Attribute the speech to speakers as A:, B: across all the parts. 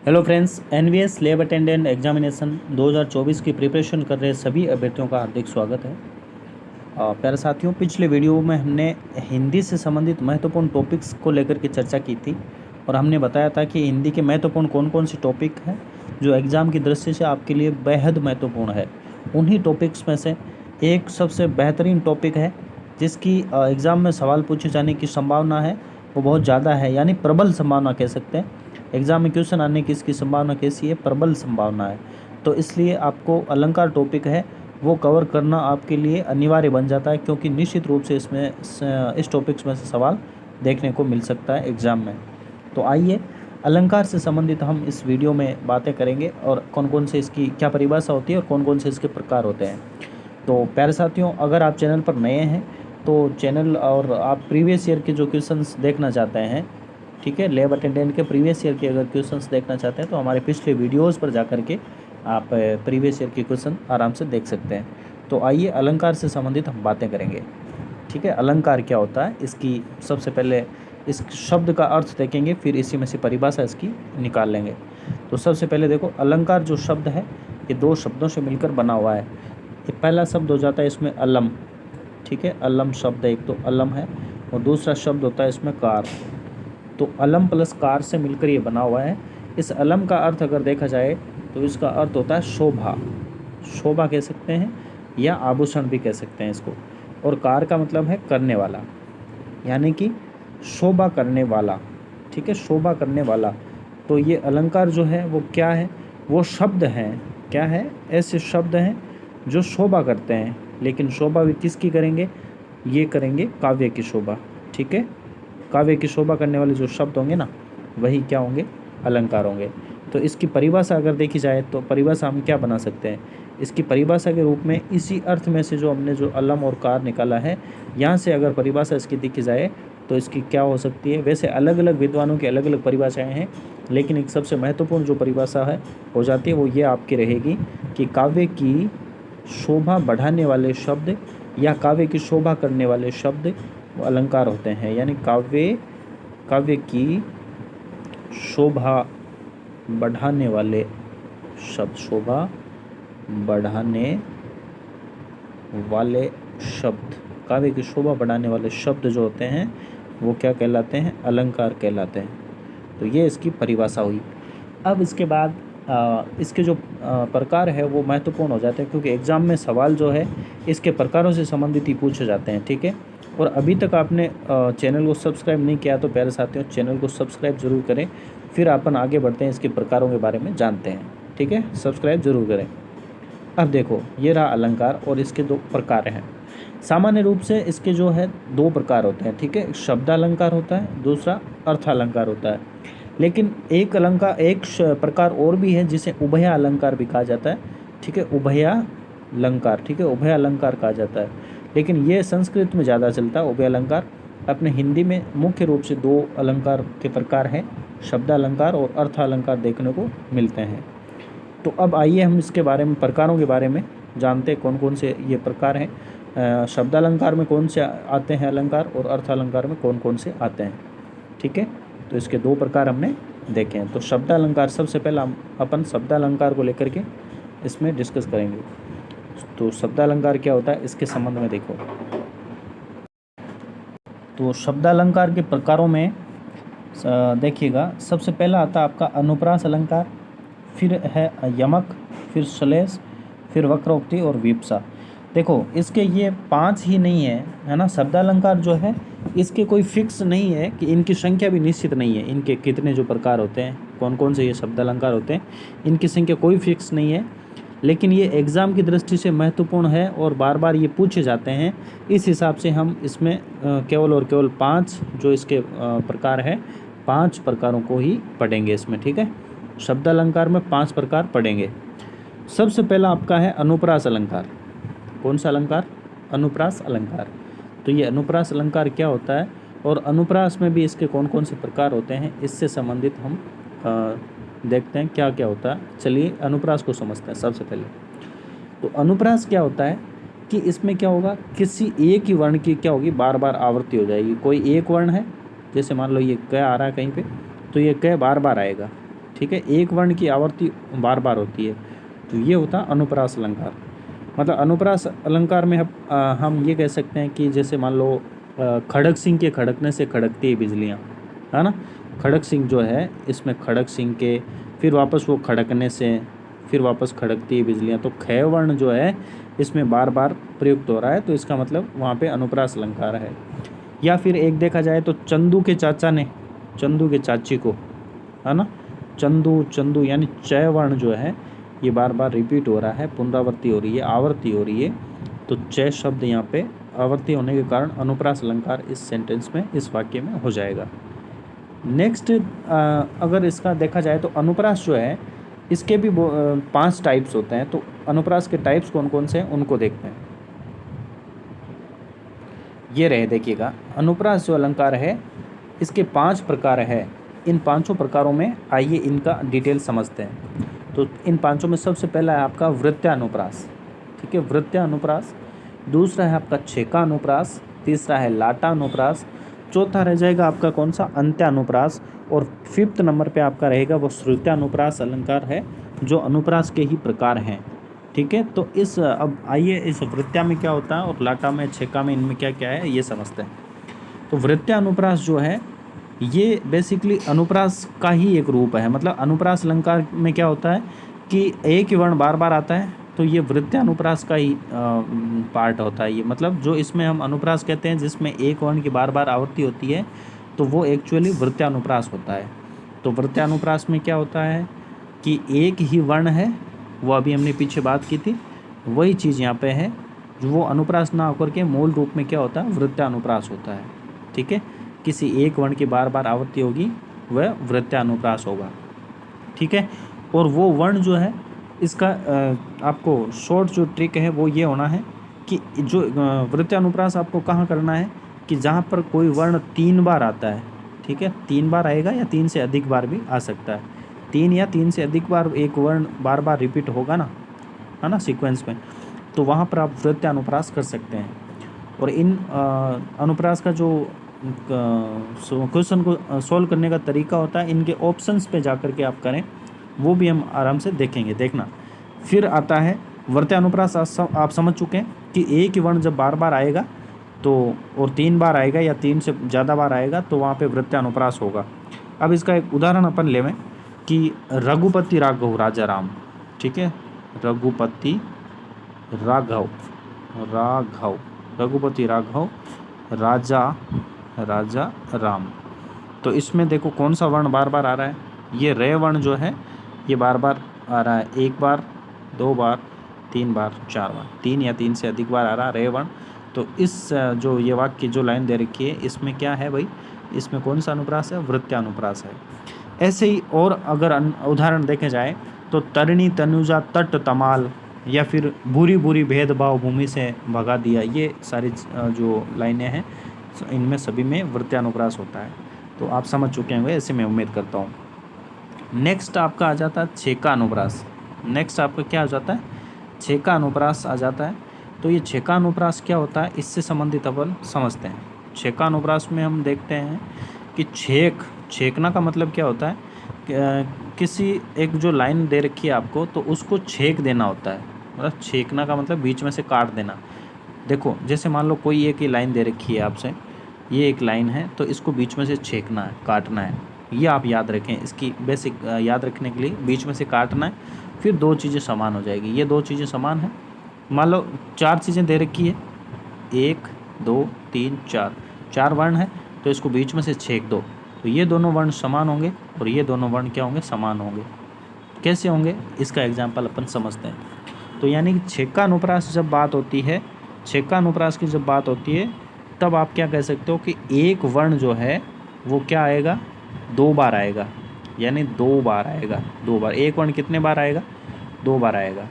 A: Hello friends, NVS lab attendant examination 2024 की preparation कर रहे सभी अभ्यर्थियों का हार्दिक स्वागत है। प्यारे साथियों, पिछले वीडियो में हमने हिंदी से संबंधित महत्वपूर्ण टॉपिक्स को लेकर के चर्चा की थी और हमने बताया था कि हिंदी के महत्वपूर्ण कौन कौन से टॉपिक हैं जो एग्ज़ाम की दृष्टि से आपके लिए बेहद महत्वपूर्ण है। उन्हीं टॉपिक्स में से एक सबसे बेहतरीन टॉपिक है जिसकी एग्ज़ाम में सवाल पूछे जाने की संभावना है वो बहुत ज़्यादा है, यानी प्रबल संभावना कह सकते हैं। एग्ज़ाम में क्वेश्चन आने की इसकी संभावना कैसी है? प्रबल संभावना है। तो इसलिए आपको अलंकार टॉपिक है वो कवर करना आपके लिए अनिवार्य बन जाता है, क्योंकि निश्चित रूप से इसमें इस टॉपिक्स में से सवाल देखने को मिल सकता है एग्ज़ाम में। तो आइए अलंकार से संबंधित हम इस वीडियो में बातें करेंगे और कौन कौन से इसकी क्या परिभाषा होती है और कौन कौन से इसके प्रकार होते हैं। तो प्यारे साथियों, अगर आप चैनल पर नए हैं तो चैनल और आप प्रीवियस ईयर के जो क्वेश्चंस देखना चाहते हैं, ठीक है, लैब अटेंडेंट के प्रीवियस ईयर के अगर क्वेश्चंस देखना चाहते हैं तो हमारे पिछले वीडियोस पर जा करके आप प्रीवियस ईयर के क्वेश्चन आराम से देख सकते हैं। तो आइए अलंकार से संबंधित हम बातें करेंगे। ठीक है, अलंकार क्या होता है, इसकी सबसे पहले इस शब्द का अर्थ देखेंगे, फिर इसी में से परिभाषा इसकी निकाल लेंगे। तो सबसे पहले देखो, अलंकार जो शब्द है ये दो शब्दों से मिलकर बना हुआ है। ये पहला शब्द हो जाता है इसमें अलम, ठीक है, अलम शब्द एक तो अलम है, और दूसरा शब्द होता है इसमें कार। तो अलम प्लस कार से मिलकर ये बना हुआ है। इस अलम का अर्थ अगर देखा जाए तो इसका अर्थ होता है शोभा, शोभा कह सकते हैं या आभूषण भी कह सकते हैं इसको। और कार का मतलब है करने वाला, यानी कि शोभा करने वाला, ठीक है, शोभा करने वाला। तो ये अलंकार जो है वो क्या है, वो शब्द हैं, क्या है, ऐसे शब्द हैं जो शोभा करते हैं। लेकिन शोभा भी किसकी करेंगे, ये करेंगे काव्य की शोभा, ठीक है। काव्य की शोभा करने वाले जो शब्द होंगे ना, वही क्या होंगे, अलंकार होंगे। तो इसकी परिभाषा अगर देखी जाए तो परिभाषा हम क्या बना सकते हैं, इसकी परिभाषा के रूप में इसी अर्थ में से जो हमने जो अलम और कार निकाला है, यहाँ से अगर परिभाषा इसकी देखी जाए तो इसकी क्या हो सकती है। वैसे अलग अलग विद्वानों की अलग अलग परिभाषाएँ हैं, लेकिन एक सबसे महत्वपूर्ण जो परिभाषा है हो जाती है वो ये आपकी रहेगी कि काव्य की शोभा बढ़ाने वाले शब्द या काव्य की शोभा करने वाले शब्द वो अलंकार होते हैं। यानी काव्य की शोभा बढ़ाने वाले शब्द, शोभा बढ़ाने वाले शब्द, काव्य की शोभा बढ़ाने वाले शब्द जो होते हैं वो क्या कहलाते हैं, अलंकार कहलाते हैं। तो ये इसकी परिभाषा हुई। अब इसके बाद इसके जो प्रकार है वो महत्वपूर्ण हो जाते हैं, क्योंकि एग्ज़ाम में सवाल जो है इसके प्रकारों से संबंधित ही पूछे जाते हैं, ठीक है। और अभी तक आपने चैनल को सब्सक्राइब नहीं किया तो प्यारे साथियों चैनल को सब्सक्राइब जरूर करें, फिर अपन आगे बढ़ते हैं, इसके प्रकारों के बारे में जानते हैं, ठीक है, सब्सक्राइब जरूर करें। अब देखो, ये रहा अलंकार और इसके दो प्रकार हैं। सामान्य रूप से इसके जो है दो प्रकार होते हैं, ठीक है, एक शब्दालंकार होता है, दूसरा अर्थालंकार होता है। लेकिन एक अलंकार, एक प्रकार और भी है जिसे उभया अलंकार भी कहा जाता है, ठीक है, उभया अलंकार, ठीक है, उभया अलंकार कहा जाता है। लेकिन ये संस्कृत में ज़्यादा चलता है उभय अलंकार। अपने हिंदी में मुख्य रूप से दो अलंकार के प्रकार हैं, शब्दालंकार और अर्थालंकार देखने को मिलते हैं। तो अब आइए हम इसके बारे में, प्रकारों के बारे में जानते हैं कौन कौन से ये प्रकार हैं। शब्दालंकार में कौन से आते हैं अलंकार और अर्थालंकार में कौन कौन से आते हैं, ठीक है। तो इसके दो प्रकार हमने देखे हैं। तो शब्दालंकार, सबसे पहला अपन शब्दालंकार को लेकर के इसमें डिस्कस करेंगे। तो शब्दालंकार क्या होता है इसके संबंध में देखो। तो शब्दालंकार के प्रकारों में देखिएगा, सबसे पहला आता है आपका अनुप्रास अलंकार, फिर है यमक, फिर श्लेष, फिर वक्रोक्ति और विप्सा। देखो इसके ये पांच ही नहीं है ना, शब्दालंकार जो है इसके कोई फिक्स नहीं है कि इनकी संख्या भी निश्चित नहीं है, इनके कितने जो प्रकार होते हैं, कौन कौन से ये शब्दालंकार होते हैं, इनकी संख्या कोई फिक्स नहीं है। लेकिन ये एग्ज़ाम की दृष्टि से महत्वपूर्ण है और बार बार ये पूछे जाते हैं। इस हिसाब से हम इसमें केवल और केवल पांच जो इसके प्रकार है, पांच प्रकारों को ही पढ़ेंगे इसमें, ठीक है। शब्दालंकार में पांच प्रकार पढ़ेंगे। सबसे पहला आपका है अनुप्रास अलंकार। कौन सा अलंकार, अनुप्रास अलंकार। तो ये अनुप्रास अलंकार क्या होता है और अनुप्रास में भी इसके कौन कौन से प्रकार होते हैं, इससे संबंधित हम देखते हैं क्या क्या होता है। चलिए अनुप्रास को समझते हैं सबसे पहले। तो अनुप्रास क्या होता है कि इसमें क्या होगा, किसी एक ही वर्ण की क्या होगी, बार बार आवृत्ति हो जाएगी। कोई एक वर्ण है, जैसे मान लो ये क आ रहा है कहीं पे, तो ये क बार बार आएगा, ठीक है, एक वर्ण की आवर्ती बार बार होती है, तो ये होता है अनुप्रास अलंकार। मतलब अनुप्रास अलंकार में हम ये कह सकते हैं कि जैसे मान लो खड़क सिंह के खड़कने से खड़कती है बिजलियाँ, है ना। खड़क सिंह जो है, इसमें खड़क सिंह के फिर वापस वो खड़कने से फिर वापस खड़कती है बिजलियाँ, तो ख वर्ण जो है इसमें बार बार प्रयुक्त हो रहा है, तो इसका मतलब वहाँ पे अनुप्रास अलंकार है। या फिर एक देखा जाए तो चंदू के चाचा ने चंदू के चाची को, है ना, चंदू चंदू, यानी च वर्ण जो है ये बार बार रिपीट हो रहा है, पुनरावृत्ति हो रही है, आवर्ती हो रही है, तो च शब्द यहाँ पे आवर्ती होने के कारण अनुप्रास अलंकार इस सेंटेंस में, इस वाक्य में हो जाएगा। नेक्स्ट अगर इसका देखा जाए तो अनुप्रास जो है इसके भी 5 टाइप्स होते हैं, तो अनुप्रास के टाइप्स कौन कौन से हैं उनको देखते हैं। ये रहे, देखिएगा, अनुप्रास जो अलंकार है इसके 5 प्रकार है। इन 5 प्रकारों में आइए इनका डिटेल समझते हैं। तो इन 5 में सबसे पहला है आपका वृत्यानुप्रास, ठीक है, वृत्यानुप्रास। दूसरा है आपका छेकानुप्रास। तीसरा है लाटानुप्रास। चौथा रह जाएगा आपका कौन सा, अंत्यानुप्रास। और 5th नंबर पे आपका रहेगा वो श्रुत्यानुप्रास अलंकार है, जो अनुप्रास के ही प्रकार हैं, ठीक है। तो इस अब आइए इस वृत्या में क्या होता है और लाटा में, छेका में, इनमें क्या क्या है ये समझते हैं। तो वृत्यानुप्रास जो है ये बेसिकली अनुप्रास का ही एक रूप है। मतलब अनुप्रास अलंकार में क्या होता है कि एक ही वर्ण बार बार आता है, तो ये वृत्यानुप्रास का ही पार्ट होता है ये। मतलब जो इसमें हम अनुप्रास कहते हैं जिसमें एक वर्ण की बार बार आवृत्ति होती है, तो वो एक्चुअली वृत्यानुप्रास होता है। तो वृत्यानुप्रास में क्या होता है कि एक ही वर्ण है, वो अभी हमने पीछे बात की थी, वही चीज़ यहाँ पे है, जो वो अनुप्रास ना होकर के मूल रूप में क्या होता है, वृत्यानुप्रास होता है, ठीक है। किसी एक वर्ण की बार बार आवृत्ति होगी वह वृत्यानुप्रास होगा, ठीक है। और वो वर्ण जो है इसका आपको शॉर्ट जो ट्रिक है वो ये होना है कि जो वृत्यानुप्रास आपको कहाँ करना है कि जहाँ पर कोई वर्ण 3 बार आता है, ठीक है, 3 बार आएगा या 3 से अधिक बार भी आ सकता है, 3 या 3 से अधिक बार एक वर्ण बार बार रिपीट होगा ना, है ना, सीक्वेंस में, तो वहाँ पर आप वृत्यानुप्रास कर सकते हैं। और इन अनुप्रास का जो क्वेश्चन को सॉल्व करने का तरीका होता है, इनके ऑप्शंस पे जा कर के आप करें, वो भी हम आराम से देखेंगे, देखना। फिर आता है वृत्यानुप्रास। आप समझ चुके हैं कि एक ही वर्ण जब बार बार आएगा तो, और 3 बार आएगा या 3 से ज़्यादा बार आएगा, तो वहाँ पे वृत्यानुप्रास होगा। अब इसका एक उदाहरण अपन लेवें कि रघुपति राघव राजा राम, ठीक है, रघुपति राघव राघव रघुपति राघव राजा राम। तो इसमें देखो कौन सा वर्ण बार बार आ रहा है, ये रे वर्ण जो है ये बार बार आ रहा है, 1 बार, 2 बार, 3 बार, 4 बार, 3 या 3 से अधिक बार आ रहा है रे वर्ण। तो इस जो ये वाक्य की जो लाइन दे रखी है इसमें क्या है भाई, इसमें कौन सा अनुप्रास है, वृत्यानुप्रास है। ऐसे ही और अगर उदाहरण देखे जाए तो तरिणी तनुजा तट तमाल, या फिर बुरी बुरी भेदभाव भूमि से भगा दिया, ये सारी जो लाइनें हैं इनमें सभी में वृत्यानुप्रास होता है। तो आप समझ चुके होंगे, ऐसे मैं उम्मीद करता हूँ। नेक्स्ट आपका आ जाता है छेका अनुप्रास। नेक्स्ट आपका क्या आ जाता है, छेका अनुप्रास आ जाता है। तो ये छेका अनुप्रास क्या होता है, इससे संबंधित अपन समझते हैं। छेका अनुप्रास में हम देखते हैं कि छेकना का मतलब क्या होता है, किसी एक जो लाइन दे रखी है आपको, तो उसको छेक देना होता है। मतलब छेकना का मतलब बीच में से काट देना। देखो जैसे मान लो कोई एक ही लाइन दे रखी है आपसे, ये एक लाइन है, तो इसको बीच में से छेकना है, काटना है। ये आप याद रखें, इसकी बेसिक याद रखने के लिए बीच में से काटना है, फिर 2 चीज़ें समान हो जाएगी। ये 2 चीज़ें समान हैं, मान लो 4 चीज़ें दे रखी है, 1 2 3 4, 4 वर्ण है, तो इसको बीच में से छेक दो, तो ये दोनों वर्ण समान होंगे और ये दोनों वर्ण क्या होंगे, समान होंगे। कैसे होंगे, इसका एग्जाम्पल अपन समझते हैं। तो यानी कि छेका अनुप्रास जब बात होती है, छेका अनुप्रास की जब बात होती है, तब आप क्या कह सकते हो कि एक वर्ण जो है वो क्या आएगा, 2 बार आएगा, यानी 2 बार आएगा, 2 बार। एक वर्ण कितने बार आएगा, 2 बार आएगा।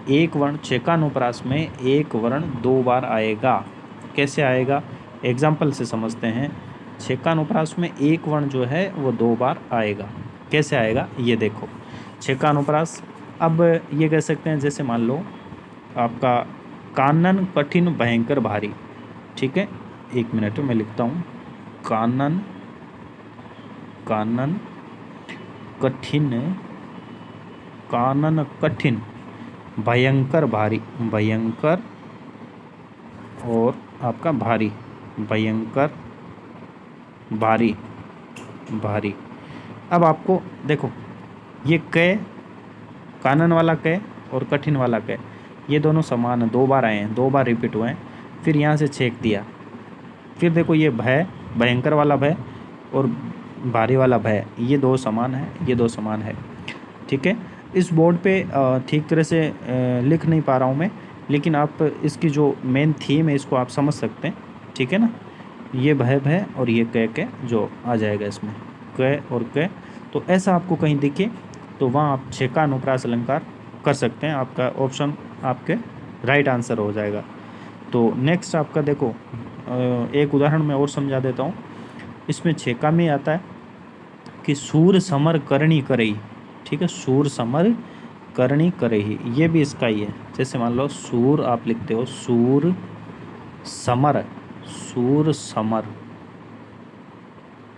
A: एक वर्ण छेकानुप्रास में एक वर्ण 2 बार आएगा। कैसे आएगा, एग्जाम्पल से समझते हैं। छेकानुप्रास में एक वर्ण जो है वो 2 बार आएगा। कैसे आएगा ये देखो, छेकानुप्रास, अब ये कह सकते हैं जैसे मान लो आपका कानन कठिन भयंकर भारी, ठीक है, 1 मिनट में मैं लिखता हूँ, कानन कठिन, कानन कठिन, भयंकर भारी, भयंकर और आपका भारी, भयंकर भारी, भारी। अब आपको देखो ये क, कानन वाला क और कठिन वाला क, ये दोनों समान है, 2 बार आए हैं, 2 बार रिपीट हुए हैं। फिर यहाँ से छेक दिया। फिर देखो ये भय, भयंकर वाला भय और भारी वाला भय, ये 2 समान है, ये 2 समान है। ठीक है, इस बोर्ड पे ठीक तरह से लिख नहीं पा रहा हूँ मैं, लेकिन आप इसकी जो मेन थीम है इसको आप समझ सकते हैं। ठीक है ना, ये भय भय और ये क जो आ जाएगा इसमें, क और क। तो ऐसा आपको कहीं दिखे तो वहाँ आप छेका अनुप्रास अलंकार कर सकते हैं। आपका ऑप्शन आपके राइट आंसर हो जाएगा। तो नेक्स्ट आपका देखो एक उदाहरण मैं और समझा देता हूँ। इसमें छेका में आता है कि सूर समर करणी करई। ठीक है, सूर समर करणी करई, ये भी इसका ही है। जैसे मान लो सूर आप लिखते हो, सूर समर, सूर समर,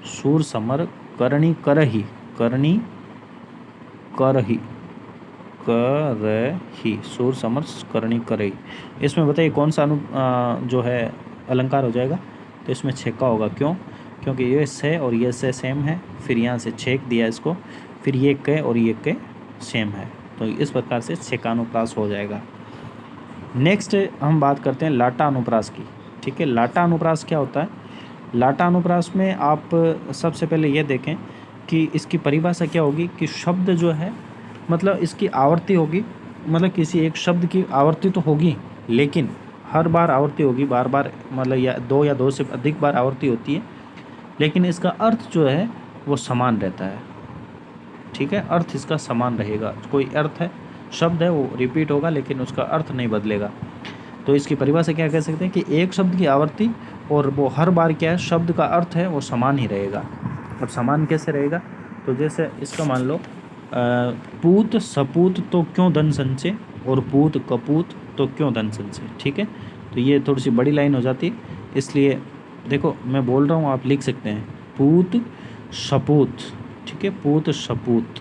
A: सूर समर करणी करही, करणी करही, करही, सूर समर करणी करही। इसमें बताइए कौन सा जो है अलंकार हो जाएगा। तो इसमें छेका होगा। क्यों? क्योंकि ये से और ये से सेम है, फिर यहाँ से छेक दिया इसको, फिर ये क और ये क सेम है, तो इस प्रकार से छेकानुप्रास हो जाएगा। नेक्स्ट हम बात करते हैं लाटा अनुप्रास की। ठीक है, लाटा अनुप्रास क्या होता है? लाटा अनुप्रास में आप सबसे पहले ये देखें कि इसकी परिभाषा क्या होगी कि शब्द जो है मतलब इसकी आवर्ती होगी, मतलब किसी एक शब्द की आवर्ती तो होगी, लेकिन हर बार आवर्ती होगी, बार बार मतलब या 2 से अधिक बार आवर्ती होती है, लेकिन इसका अर्थ जो है वो समान रहता है। ठीक है, अर्थ इसका समान रहेगा। कोई अर्थ है, शब्द है, वो रिपीट होगा लेकिन उसका अर्थ नहीं बदलेगा। तो इसकी परिभाषा क्या कह सकते हैं कि एक शब्द की आवर्ती और वो हर बार क्या है, शब्द का अर्थ है वो समान ही रहेगा। अब समान कैसे रहेगा? तो जैसे इसका मान लो पूत सपूत तो क्यों धन संचय, और पूत कपूत तो क्यों धन संचय। ठीक है, तो ये थोड़ी सी बड़ी लाइन हो जाती है, इसलिए देखो मैं बोल रहा हूँ, आप लिख सकते हैं पूत सपूत। ठीक है, पूत सपूत,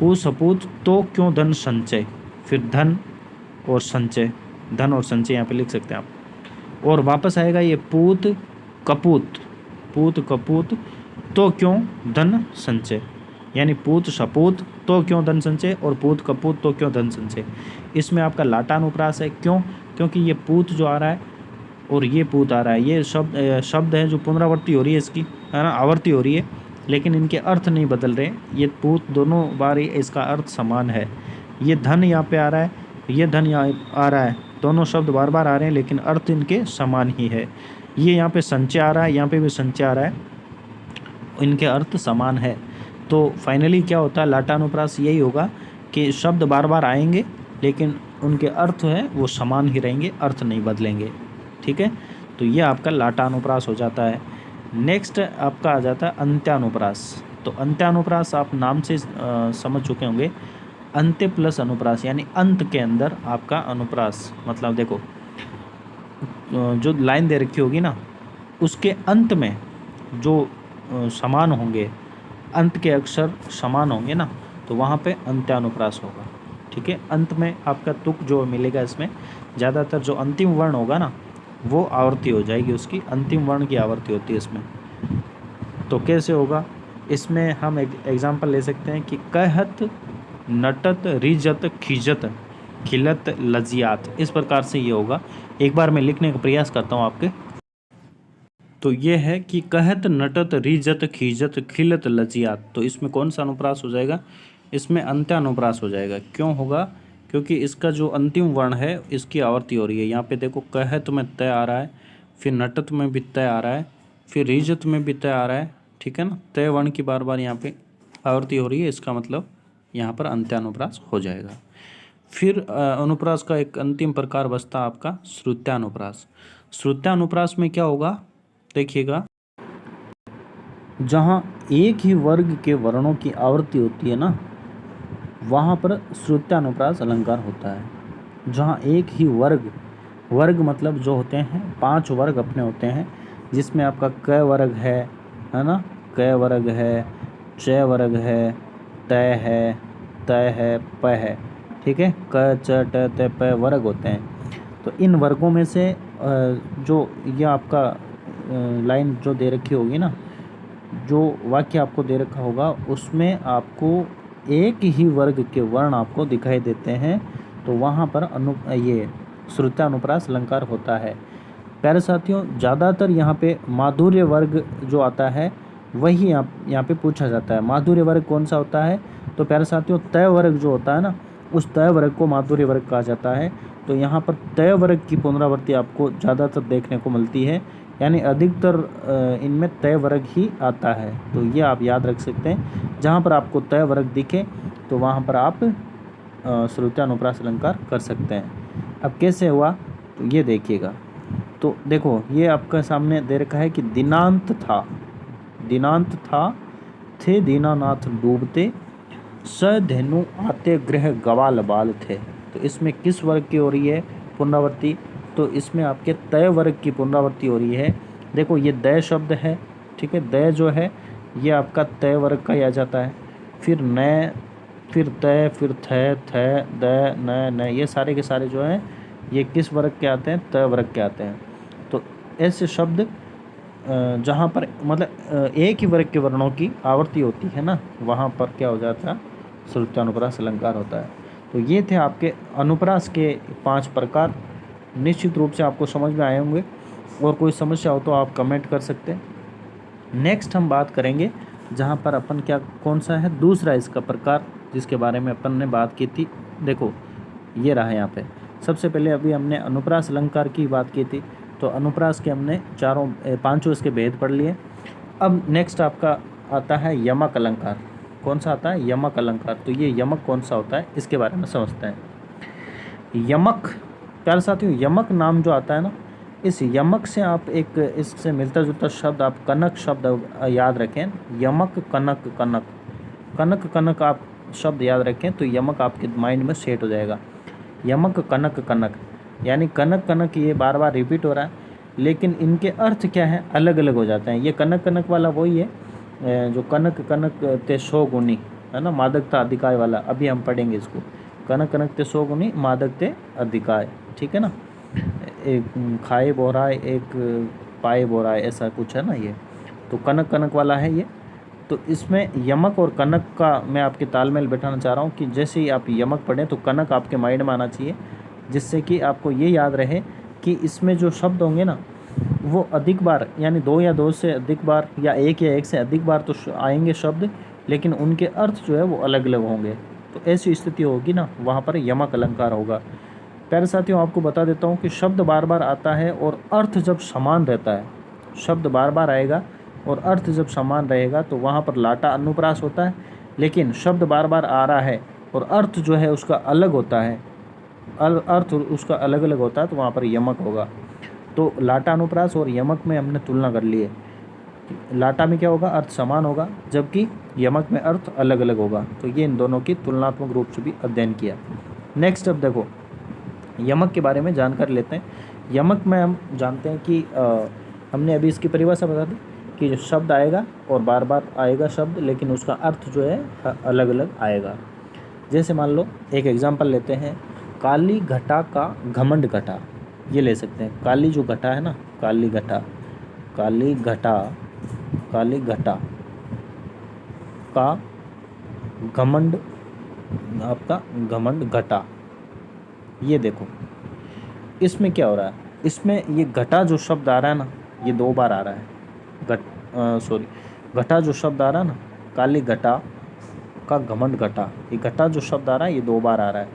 A: पूत सपूत तो क्यों धन संचय, फिर धन और संचय, धन और संचय यहाँ पे लिख सकते हैं आप। और वापस आएगा ये पूत कपूत, पूत कपूत तो क्यों धन संचय, यानी पूत सपूत तो क्यों धन संचय और पूत कपूत तो क्यों धन संचय। इसमें आपका लाटा अनुप्रास है। क्यों? क्योंकि ये पूत जो आ रहा है और ये पूत आ रहा है, ये शब्द है जो पुनरावृत्ति हो रही है इसकी, है ना, आवर्ती हो रही है, लेकिन इनके अर्थ नहीं बदल रहे। ये पूत दोनों बार इसका अर्थ समान है। ये धन यहाँ पे आ रहा है, ये धन यहाँ आ रहा है, दोनों शब्द बार बार आ रहे हैं लेकिन अर्थ इनके समान ही है। ये यहाँ पे संचय आ रहा है, यहाँ पे भी संचय आ रहा है, इनके अर्थ समान है। तो फाइनली क्या होता है, लाटानुप्रास यही होगा कि शब्द बार बार आएंगे लेकिन उनके अर्थ है वो समान ही रहेंगे, अर्थ नहीं बदलेंगे। ठीक है, तो ये आपका लाटानुप्रास हो जाता है। नेक्स्ट आपका आ जाता है अंत्यानुप्रास। तो अंत्यानुप्रास आप नाम से समझ चुके होंगे, अंत्य प्लस अनुप्रास, यानी अंत के अंदर आपका अनुप्रास। मतलब देखो जो लाइन दे रखी होगी ना, उसके अंत में जो समान होंगे, अंत के अक्षर समान होंगे ना, तो वहाँ पे अंत्यानुप्रास होगा। ठीक है, अंत में आपका तुक जो मिलेगा, इसमें ज़्यादातर जो अंतिम वर्ण होगा ना वो आवर्ती हो जाएगी, उसकी अंतिम वर्ण की आवर्ती होती है इसमें। तो कैसे होगा, इसमें हम एक एग्जाम्पल ले सकते हैं कि कहत नटत रिजत खिजत खिलत लजियात, इस प्रकार से ये होगा। एक बार मैं लिखने का प्रयास करता हूँ आपके। तो ये है कि कहत नटत रिजत खिजत खिलत लजियात, तो इसमें कौन सा अनुप्रास हो जाएगा? इसमें अंत्यानुप्रास हो जाएगा। क्यों होगा? क्योंकि इसका जो अंतिम वर्ण है इसकी आवर्ती हो रही है। यहाँ पे देखो कहत में तय आ रहा है, फिर नटत में भी तय आ रहा है, फिर रिजत में भी तय आ रहा है। ठीक है ना, तय वर्ण की बार बार यहाँ पे आवर्ती हो रही है, इसका मतलब यहाँ पर अंत्यानुप्रास हो जाएगा। फिर अनुप्रास का एक अंतिम प्रकार बचता आपका श्रुत्यानुप्रास। श्रुत्यानुप्रास में क्या होगा देखिएगा, जहाँ एक ही वर्ग के वर्णों की आवृत्ति होती है ना, वहाँ पर श्रुत्यानुप्रास अलंकार होता है। जहाँ एक ही वर्ग, वर्ग मतलब जो होते हैं 5 वर्ग अपने होते हैं, जिसमें आपका क वर्ग है ना, क वर्ग है, च वर्ग है, तय है, तय है, प है, ठीक है। क च ट त प वर्ग होते हैं। तो इन वर्गों में से जो ये आपका लाइन जो दे रखी होगी ना, जो वाक्य आपको दे रखा होगा, उसमें आपको एक ही वर्ग के वर्ण आपको दिखाई देते हैं, तो वहाँ पर ये श्रुत्यानुप्रास अलंकार होता है। प्यारे साथियों, ज़्यादातर यहाँ पे माधुर्य वर्ग जो आता है वही यहाँ पे पूछा जाता है। माधुर्य वर्ग कौन सा होता है? तो प्यारे साथियों, तय वर्ग जो होता है ना, उस तय वर्ग को माधुर्य वर्ग कहा जाता है। तो यहाँ पर तय वर्ग की पुनरावृत्ति आपको ज़्यादातर देखने को मिलती है, यानी अधिकतर इनमें तय वर्ग ही आता है। तो ये आप याद रख सकते हैं, जहाँ पर आपको तय वर्ग दिखे तो वहाँ पर आप श्रुत्यानुप्रास अलंकार कर सकते हैं। अब कैसे हुआ, तो ये देखिएगा। तो देखो, ये आपका सामने दे रखा है कि दिनांत था, दिनांत था, थे दीनानाथ डूबते, सधेनु आते गृह गवाल बाल थे। तो इसमें किस वर्ग की हो रही है पुनरावृत्ति? तो इसमें आपके तय वर्ग की पुनरावृत्ति हो रही है। देखो, ये दय शब्द है, ठीक है। दय जो है ये आपका तय वर्ग का ही आ जाता है। फिर नय, फिर तय, फिर थ, द, न, ये सारे के सारे जो हैं ये किस वर्ग के आते हैं? तय वर्ग के आते हैं। तो ऐसे शब्द जहाँ पर मतलब एक ही वर्ग के वर्णों की आवर्ती होती है ना, वहाँ पर क्या हो जाता है? श्रुत्यानुप्रास अलंकार होता है। तो ये थे आपके अनुप्रास के 5 प्रकार। निश्चित रूप से आपको समझ में आए होंगे, और कोई समस्या हो तो आप कमेंट कर सकते हैं। नेक्स्ट हम बात करेंगे जहाँ पर अपन कौन सा है दूसरा इसका प्रकार, जिसके बारे में अपन ने बात की थी। देखो, ये रहा यहाँ पे। सबसे पहले अभी हमने अनुप्रास अलंकार की बात की थी, तो अनुप्रास के हमने 5 इसके भेद पढ़ लिए। अब नेक्स्ट आपका आता है यमक अलंकार। कौन सा आता है? यमक अलंकार। तो ये यमक कौन सा होता है, इसके बारे में समझते हैं। यमक, प्यारे साथियों, यमक नाम जो आता है ना, इस यमक से आप एक इससे मिलता जुलता शब्द आप कनक शब्द याद रखें। यमक, कनक, कनक, कनक, कनक आप शब्द याद रखें तो यमक आपके माइंड में सेट हो जाएगा। यमक, कनक, कनक, यानी कनक कनक ये बार बार रिपीट हो रहा है, लेकिन इनके अर्थ क्या है? अलग अलग हो जाते हैं। ये कनक कनक वाला वही है जो कनक कनक ते सो गुनी है ना, मादकता अधिकाय वाला। अभी हम पढ़ेंगे इसको। कनक कनक ते सो गुनी, मादक ते अधिकाय, ठीक है ना। एक खाए बोराए, एक पाए बोराए, ऐसा कुछ है ना ये। तो कनक कनक वाला है ये। तो इसमें यमक और कनक का मैं आपके तालमेल बैठाना चाह रहा हूँ कि जैसे ही आप यमक पढ़ें तो कनक आपके माइंड में आना चाहिए, जिससे कि आपको ये याद रहे कि इसमें जो शब्द होंगे ना वो अधिक बार, यानी 2 या 2 से अधिक बार या 1 या 1 से अधिक बार तो आएंगे शब्द, लेकिन उनके अर्थ जो है वो अलग अलग होंगे। तो ऐसी स्थिति होगी ना, वहाँ पर यमक अलंकार होगा। प्यारे साथियों, आपको बता देता हूँ कि शब्द बार बार आता है और अर्थ जब समान रहता है, शब्द बार बार आएगा और अर्थ जब समान रहेगा तो वहाँ पर लाटा अनुप्रास होता है। लेकिन शब्द बार बार आ रहा है और अर्थ जो है उसका अलग होता है, अर्थ उसका अलग अलग होता है, तो वहाँ पर यमक होगा। तो लाटा अनुप्रास और यमक में हमने तुलना कर ली है। लाटा में क्या होगा? अर्थ समान होगा, जबकि यमक में अर्थ अलग अलग होगा। तो ये इन दोनों की तुलनात्मक रूप से भी अध्ययन किया। नेक्स्ट, अब देखो यमक के बारे में जानकारी लेते हैं। यमक में हम जानते हैं कि हमने अभी इसकी परिभाषा बता दी कि जो शब्द आएगा और बार बार आएगा शब्द, लेकिन उसका अर्थ जो है अलग अलग आएगा। जैसे मान लो एक एग्जांपल लेते हैं, काली घटा का घमंड घटा, ये ले सकते हैं। काली जो घटा है ना, काली घटा, काली घटा, काली घटा का घमंड, आपका घमंड घटा। ये देखो इसमें क्या हो रहा है, इसमें ये घटा जो शब्द आ रहा है ना, ये 2 बार आ रहा है। घटा जो शब्द आ रहा है ना, काली घटा का घमंड घटा, ये घटा जो शब्द आ रहा है ये 2 बार आ रहा है,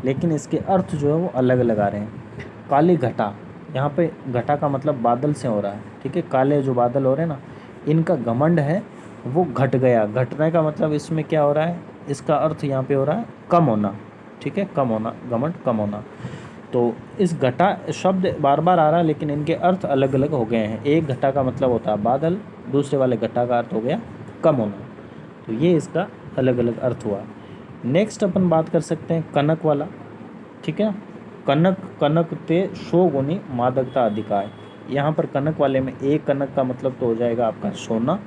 A: लेकिन इसके अर्थ जो है वो अलग अलग आ रहे हैं। काली घटा, यहाँ पे घटा का मतलब बादल से हो रहा है, ठीक है। काले जो बादल हो रहे हैं ना, इनका घमंड है वो घट गया। घटने का मतलब इसमें क्या हो रहा है, इसका अर्थ यहाँ पे हो रहा है कम होना, ठीक है, कम होना, घमंड कम होना। तो इस घटा शब्द बार बार आ रहा है, लेकिन इनके अर्थ अलग अलग हो गए हैं। एक घटा का मतलब होता है बादल, दूसरे वाले घटा का अर्थ हो गया कम होना। तो ये इसका अलग अलग अर्थ हुआ। नेक्स्ट अपन बात कर सकते हैं कनक वाला, ठीक है। कनक, कनक ते शोगुनी मादकता अधिकाय। यहाँ पर कनक वाले में एक कनक का मतलब तो हो जाएगा आपका सोना,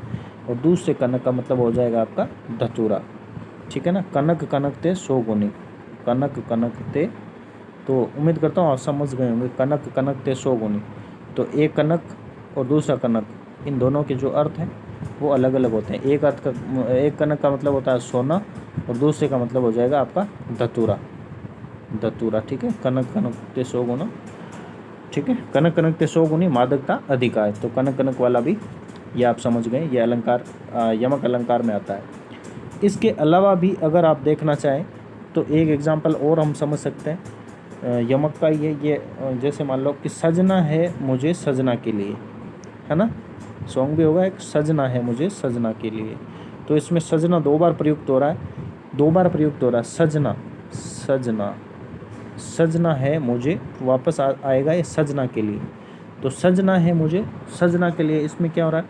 A: और दूसरे कनक का मतलब हो जाएगा आपका धतूरा, ठीक है ना। कनक कनकते सोगुनी, कनक कनकते, तो उम्मीद करता हूँ आप समझ गए होंगे। कनक कनकते सोगुनी, तो एक कनक और दूसरा कनक, इन दोनों के जो अर्थ हैं वो अलग अलग होते हैं। एक कनक का मतलब होता है सोना, और दूसरे का मतलब हो जाएगा आपका धतूरा, धतूरा। ठीक है, कनक कनकते सोगुना। ठीक है, कनक कनकते सोगुनी मादकता अधिका है, तो कनक कनक वाला भी ये आप समझ गए, ये अलंकार यमक अलंकार में आता है। इसके अलावा भी अगर आप देखना चाहें तो एक एग्जाम्पल और हम समझ सकते हैं यमक का, ये जैसे मान लो कि सजना है मुझे सजना के लिए, है ना। सॉन्ग भी होगा एक, सजना है मुझे सजना के लिए, तो इसमें सजना दो बार प्रयुक्त हो रहा है, दो बार प्रयुक्त हो रहा है। सजना, सजना, सजना है मुझे, वापस आएगा ये सजना के लिए, तो सजना है मुझे सजना के लिए। इसमें क्या हो रहा है,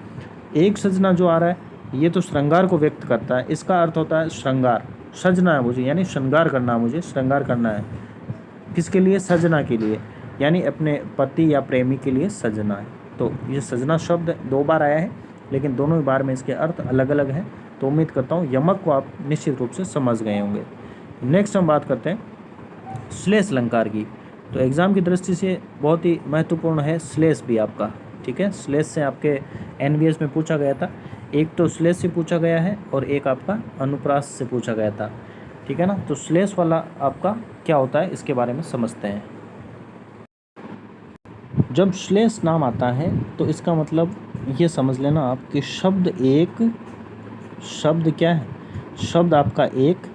A: एक सजना जो आ रहा है ये तो श्रृंगार को व्यक्त करता है, इसका अर्थ होता है श्रृंगार। सजना है मुझे यानी श्रृंगार करना है, मुझे श्रृंगार करना है। किसके लिए, सजना के लिए, यानी अपने पति या प्रेमी के लिए सजना है। तो ये सजना शब्द दो बार आया है, लेकिन दोनों ही बार में इसके अर्थ अलग अलग हैं। तो उम्मीद करता हूँ यमक को आप निश्चित रूप से समझ गए होंगे। नेक्स्ट हम बात करते हैं श्लेष अलंकार की। तो एग्ज़ाम की दृष्टि से बहुत ही महत्वपूर्ण है श्लेष भी आपका। ठीक है, श्लेष से आपके NVS में पूछा गया था, एक तो श्लेष से पूछा गया है और एक आपका अनुप्रास से पूछा गया था। ठीक है ना, तो श्लेष वाला आपका क्या होता है इसके बारे में समझते हैं। जब श्लेष नाम आता है तो इसका मतलब ये समझ लेना आप कि शब्द एक, शब्द क्या है, शब्द आपका एक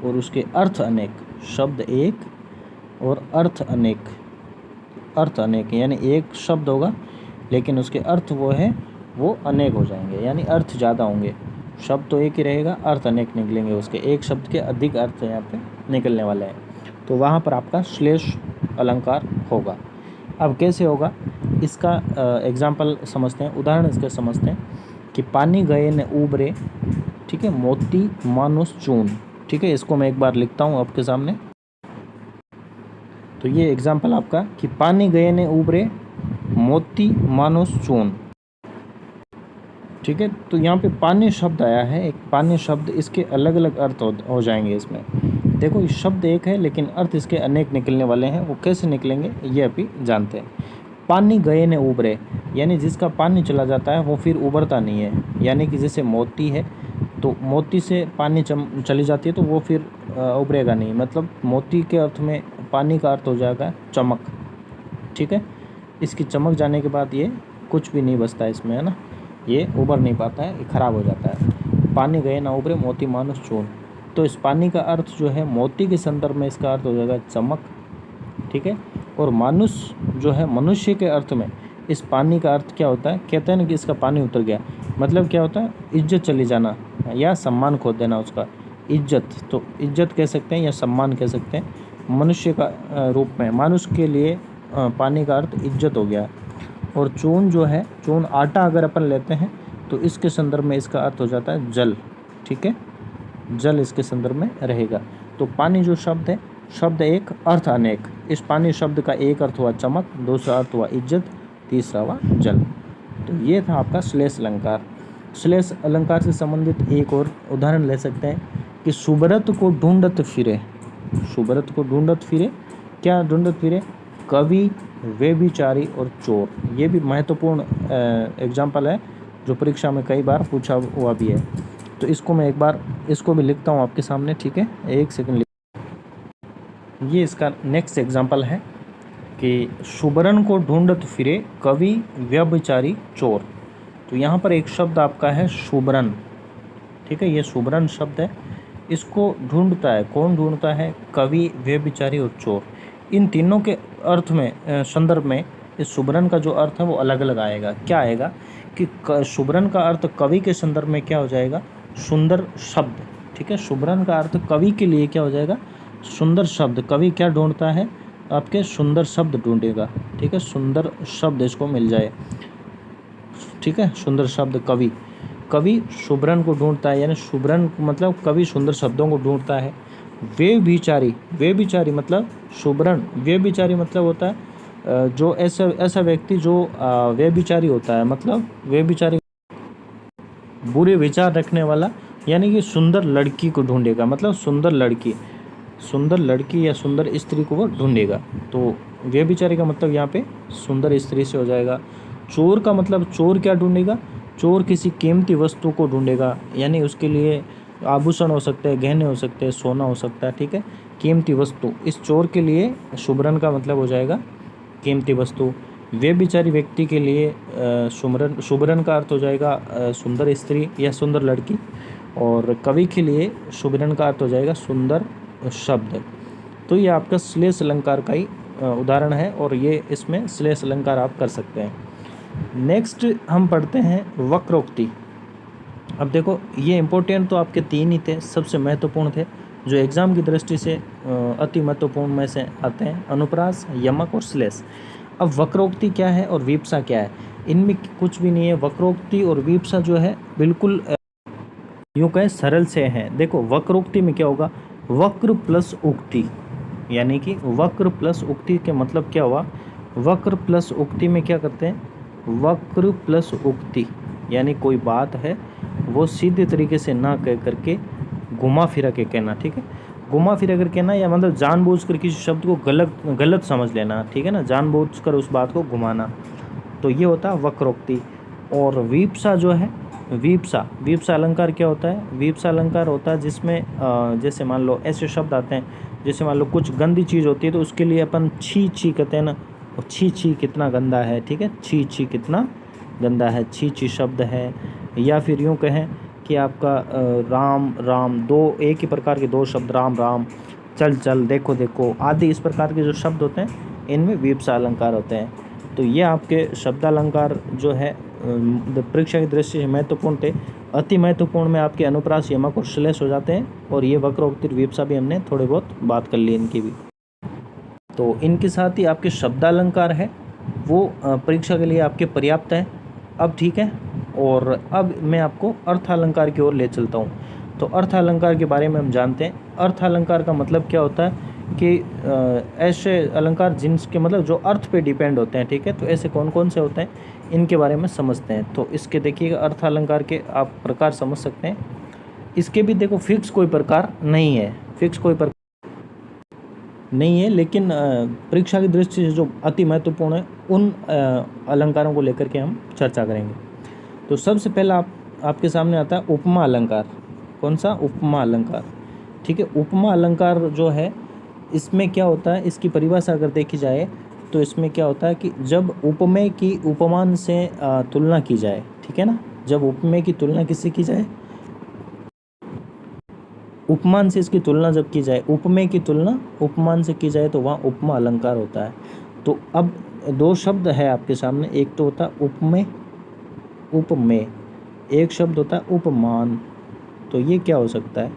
A: और उसके अर्थ अनेक। शब्द एक और अर्थ अनेक, अर्थ अनेक यानी एक शब्द होगा लेकिन उसके अर्थ वो अनेक हो जाएंगे, यानी अर्थ ज़्यादा होंगे। शब्द तो एक ही रहेगा, अर्थ अनेक निकलेंगे उसके, एक शब्द के अधिक अर्थ यहाँ पे निकलने वाले हैं, तो वहाँ पर आपका श्लेष अलंकार होगा। अब कैसे होगा इसका एग्जाम्पल समझते हैं, उदाहरण इसके समझते हैं कि पानी गए न उबरे, ठीक है, मोती मानुष चून। ठीक है, इसको मैं एक बार लिखता हूँ आपके सामने। तो ये एग्जाम्पल आपका कि पानी गए ने उबरे मोती मानुष चून। ठीक है, तो यहाँ पे पानी शब्द आया है, एक पानी शब्द, इसके अलग अलग अर्थ हो जाएंगे इसमें। देखो ये शब्द एक है लेकिन अर्थ इसके अनेक निकलने वाले हैं, वो कैसे निकलेंगे ये अभी जानते हैं। पानी गए ने उबरे, यानी जिसका पानी चला जाता है वो फिर उबरता नहीं है, यानी कि जैसे मोती है तो मोती से पानी चली जाती है तो वो फिर उभरेगा नहीं, मतलब मोती के अर्थ में पानी का अर्थ हो जाएगा चमक। ठीक है, इसकी चमक जाने के बाद ये कुछ भी नहीं बचता इसमें, है ना, ये उबर नहीं पाता है, ये खराब हो जाता है। पानी गए ना उबरे मोती मानुष चून, तो इस पानी का अर्थ जो है मोती के संदर्भ में इसका अर्थ हो जाएगा चमक। ठीक है, और मानुष जो है मनुष्य के अर्थ में इस पानी का अर्थ क्या होता है, कहते हैं ना कि इसका पानी उतर गया, मतलब क्या होता है, इज्जत चली जाना या सम्मान खो देना उसका, इज्जत। तो इज्जत कह सकते हैं या सम्मान कह सकते हैं मनुष्य का रूप में, मानुष के लिए पानी का अर्थ इज्जत हो गया। और चून जो है, चून आटा अगर अपन लेते हैं तो इसके संदर्भ में इसका अर्थ हो जाता है जल। ठीक है, जल इसके संदर्भ में रहेगा। तो पानी जो शब्द है, शब्द एक अर्थ अनेक, इस पानी शब्द का एक अर्थ हुआ चमक, दूसरा अर्थ हुआ इज्जत, तीसरा हुआ जल। तो ये था आपका श्लेष अलंकार। श्लेष अलंकार से संबंधित एक और उदाहरण ले सकते हैं कि सुब्रत को ढूंढत फिरे, सुब्रत को ढूंढत फिरे, क्या ढूंढत फिरे, कवि, व्यभिचारी और चोर। ये भी महत्वपूर्ण एग्जाम्पल है जो परीक्षा में कई बार पूछा हुआ भी है। तो इसको मैं एक बार इसको भी लिखता हूँ आपके सामने। ठीक है, एक सेकंड। ये इसका नेक्स्ट एग्जाम्पल है कि सुबरन को ढूंढत फिरे कवि, व्यभिचारी, चोर। तो यहाँ पर एक शब्द आपका है सुबरन। ठीक है, ये सुबरन शब्द है, इसको ढूंढता है, कौन ढूंढता है, कवि, व्यभिचारी और चोर। इन तीनों के अर्थ में संदर्भ में इस सुबरन का जो अर्थ है वो अलग अलग आएगा। क्या आएगा कि सुबरन का अर्थ कवि के संदर्भ में क्या हो जाएगा, सुंदर शब्द। ठीक है, सुबरन का अर्थ कवि के लिए क्या हो जाएगा, सुंदर शब्द। कवि क्या ढूंढता है, आपके सुंदर शब्द ढूंढेगा। ठीक है, सुंदर शब्द इसको मिल जाए। ठीक है, सुंदर शब्द कवि, कवि सुबरन को ढूंढता है, यानी सुबरन मतलब कवि सुंदर शब्दों को ढूंढता है। व्यभिचारी, व्यभिचारी मतलब सुबरन, व्यभिचारी मतलब होता है जो ऐसा व्यक्ति जो व्यभिचारी होता है, मतलब व्यभिचारी बुरे विचार रखने वाला यानी कि सुंदर लड़की को ढूंढेगा, मतलब सुंदर लड़की या सुंदर स्त्री को वो ढूंढेगा। तो व्यभिचारी का मतलब यहाँ पे सुंदर स्त्री से हो जाएगा। चोर का मतलब चोर क्या ढूंढेगा, चोर किसी कीमती वस्तु को ढूंढेगा, यानी उसके लिए आभूषण हो सकते हैं, गहने हो सकते हैं, सोना हो सकता है, ठीक है, कीमती वस्तु। इस चोर के लिए शुभ्रन का मतलब हो जाएगा कीमती वस्तु। व्यभिचारी व्यक्ति के लिए शुभ्रन का अर्थ हो जाएगा सुंदर स्त्री या सुंदर लड़की, और कवि के लिए शुभ्रन का अर्थ हो जाएगा सुंदर शब्द। तो ये आपका श्लेष अलंकार का ही उदाहरण है, और ये इसमें श्लेष अलंकार आप कर सकते हैं। नेक्स्ट हम पढ़ते हैं वक्रोक्ति। अब देखो ये इम्पोर्टेंट तो आपके तीन ही थे, सबसे महत्वपूर्ण थे, जो एग्ज़ाम की दृष्टि से अति महत्वपूर्ण में से आते हैं, अनुप्रास, यमक और श्लेष। अब वक्रोक्ति क्या है और वीप्सा क्या है, इनमें कुछ भी नहीं है। वक्रोक्ति और वीप्सा जो है बिल्कुल यूँ कहें सरल से हैं। देखो वक्रोक्ति में क्या होगा, वक्र प्लस उक्ति, यानी कि वक्र प्लस उक्ति के मतलब क्या हुआ, वक्र प्लस उक्ति में क्या करते हैं, वक्र प्लस उक्ति यानी कोई बात है वो सीधे तरीके से ना कह करके घुमा फिरा के कहना, ठीक है, घुमा फिरा कर कहना, या मतलब जानबूझकर किसी शब्द को गलत समझ लेना, ठीक है ना, जानबूझकर उस बात को घुमाना, तो ये होता है वक्रोक्ति। और वीप्सा जो है, वीप्सा अलंकार क्या होता है, वीप्सा अलंकार होता है जिसमें जैसे मान लो ऐसे शब्द आते हैं, जैसे मान लो कुछ गंदी चीज़ होती है तो उसके लिए अपन छी छी कहते हैं ना, और छी छी कितना गंदा है, ठीक है, छी छी कितना गंदा है, छी छी शब्द है। या फिर यूँ कहें कि आपका राम राम, दो एक ही प्रकार के दो शब्द, राम राम, चल चल, देखो देखो आदि, इस प्रकार के जो शब्द होते हैं इनमें वीप्सा अलंकार होते हैं। तो ये आपके शब्दालंकार जो है परीक्षा की दृष्टि से महत्वपूर्ण थे। अति महत्वपूर्ण में आपके अनुप्रास, यमक और श्लेष हो जाते हैं, और ये वक्रोक्ति, वीप्सा भी हमने थोड़े बहुत बात कर ली इनकी भी। तो इनके साथ ही आपके शब्दालंकार है वो परीक्षा के लिए आपके पर्याप्त है। अब ठीक है, और अब मैं आपको अर्थालंकार की ओर ले चलता हूँ। तो अर्थालंकार के बारे में हम जानते हैं। अर्थालंकार का मतलब क्या होता है कि ऐसे अलंकार जिनके मतलब जो अर्थ पे डिपेंड होते हैं, ठीक है, तो ऐसे कौन कौन से होते हैं इनके बारे में समझते हैं। तो इसके देखिएगा अर्थालंकार के आप प्रकार समझ सकते हैं। इसके भी देखो फिक्स कोई प्रकार नहीं है, फिक्स कोई प्रकार नहीं है, लेकिन परीक्षा की दृष्टि से जो अति महत्वपूर्ण है उन अलंकारों को लेकर के हम चर्चा करेंगे। तो सबसे पहला आपके सामने आता है उपमा अलंकार। कौन सा, उपमा अलंकार, ठीक है। उपमा अलंकार जो है इसमें क्या होता है, इसकी परिभाषा अगर देखी जाए तो इसमें क्या होता है कि जब उपमेय की उपमान से तुलना की जाए, ठीक है ना, जब उपमेय की तुलना किससे की जाए, उपमान से इसकी तुलना जब की जाए, उपमेय की तुलना उपमान से की जाए तो वहाँ उपमा अलंकार होता है। तो अब दो शब्द है आपके सामने, एक तो होता है उपमेय, उपमेय, एक शब्द होता है उपमान। तो ये क्या हो सकता है,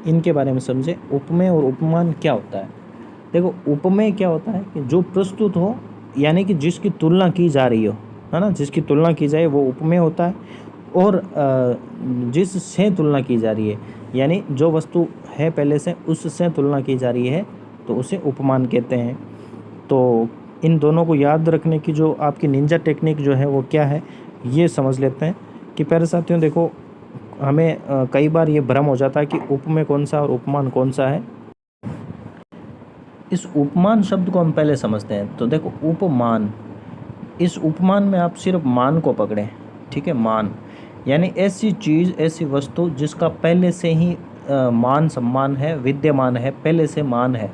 A: इनके बारे में समझे, उपमेय और उपमान क्या होता है। देखो उपमेय क्या होता है कि जो प्रस्तुत हो, यानी कि जिसकी तुलना की जा रही हो, है ना, जिसकी तुलना की जाए वो उपमेय होता है। और जिससे तुलना की जा रही है, यानी जो वस्तु है पहले से उससे तुलना की जा रही है तो उसे उपमान कहते हैं। तो इन दोनों को याद रखने की जो आपकी निंजा टेक्निक जो है वो क्या है, ये समझ लेते हैं। कि प्यारे साथियों देखो, हमें कई बार ये भ्रम हो जाता है कि उपमेय कौन सा और उपमान कौन सा है। इस उपमान शब्द को हम पहले समझते हैं। तो देखो उपमान, इस उपमान में आप सिर्फ मान को पकड़ें, ठीक है, मान यानी ऐसी चीज़, ऐसी वस्तु जिसका पहले से ही मान सम्मान है, विद्यमान है, पहले से मान है।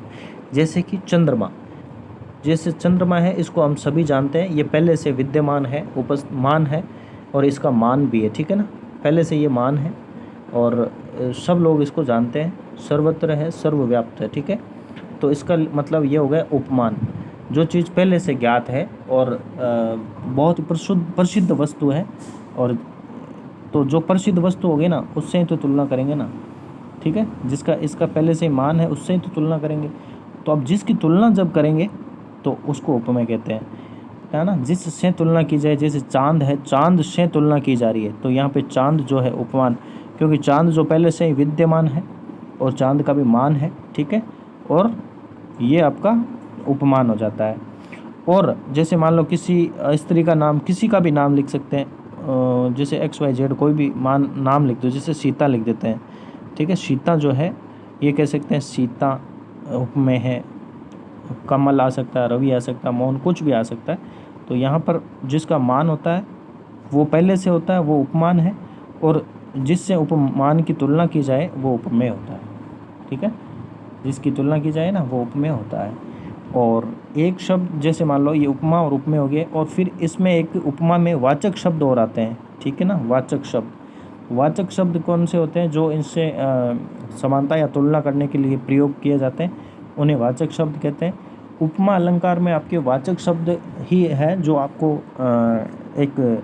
A: जैसे कि चंद्रमा, जैसे चंद्रमा है, इसको हम सभी जानते हैं, ये पहले से विद्यमान है, मान है, और इसका मान भी है, ठीक है ना, पहले से ये मान है और सब लोग इसको जानते हैं, सर्वत्र है, सर्वव्याप्त है, ठीक है। तो इसका मतलब ये हो गया उपमान, जो चीज़ पहले से ज्ञात है और बहुत प्रसिद्ध वस्तु है, और तो जो प्रसिद्ध वस्तु होगी ना उससे ही तो तुलना करेंगे ना, ठीक है, जिसका इसका पहले से मान है उससे ही तो तुलना करेंगे। तो अब जिसकी तुलना जब करेंगे तो उसको उपमेय कहते हैं, है ना, जिससे तुलना की जाए। जैसे चांद है, चांद से तुलना की जा रही है, तो यहाँ पे चांद जो है उपमान, क्योंकि चांद जो पहले से ही विद्यमान है और चांद का भी मान है, ठीक है, और ये आपका उपमान हो जाता है। और जैसे मान लो किसी स्त्री का नाम, किसी का भी नाम लिख सकते हैं, जैसे XYZ कोई भी नाम लिख दो, जैसे सीता लिख देते हैं, ठीक है। सीता जो है ये कह सकते हैं सीता उपमेय है, कमल आ सकता है, रवि आ सकता है, मोहन, कुछ भी आ सकता है। तो यहाँ पर जिसका मान होता है वो पहले से होता है, वो उपमान है, और जिससे उपमान की तुलना की जाए वो उपमेय होता है, ठीक है। जिसकी तुलना की जाए ना वो उपमेय होता है। और एक शब्द जैसे मान लो ये उपमा और उपमेय हो गए, और फिर इसमें एक उपमा में वाचक शब्द और आते हैं, ठीक है ना। वाचक शब्द कौन से होते हैं? जो इनसे समानता या तुलना करने के लिए प्रयोग किए जाते हैं, उन्हें वाचक शब्द कहते हैं। उपमा अलंकार में आपके वाचक शब्द ही है जो आपको एक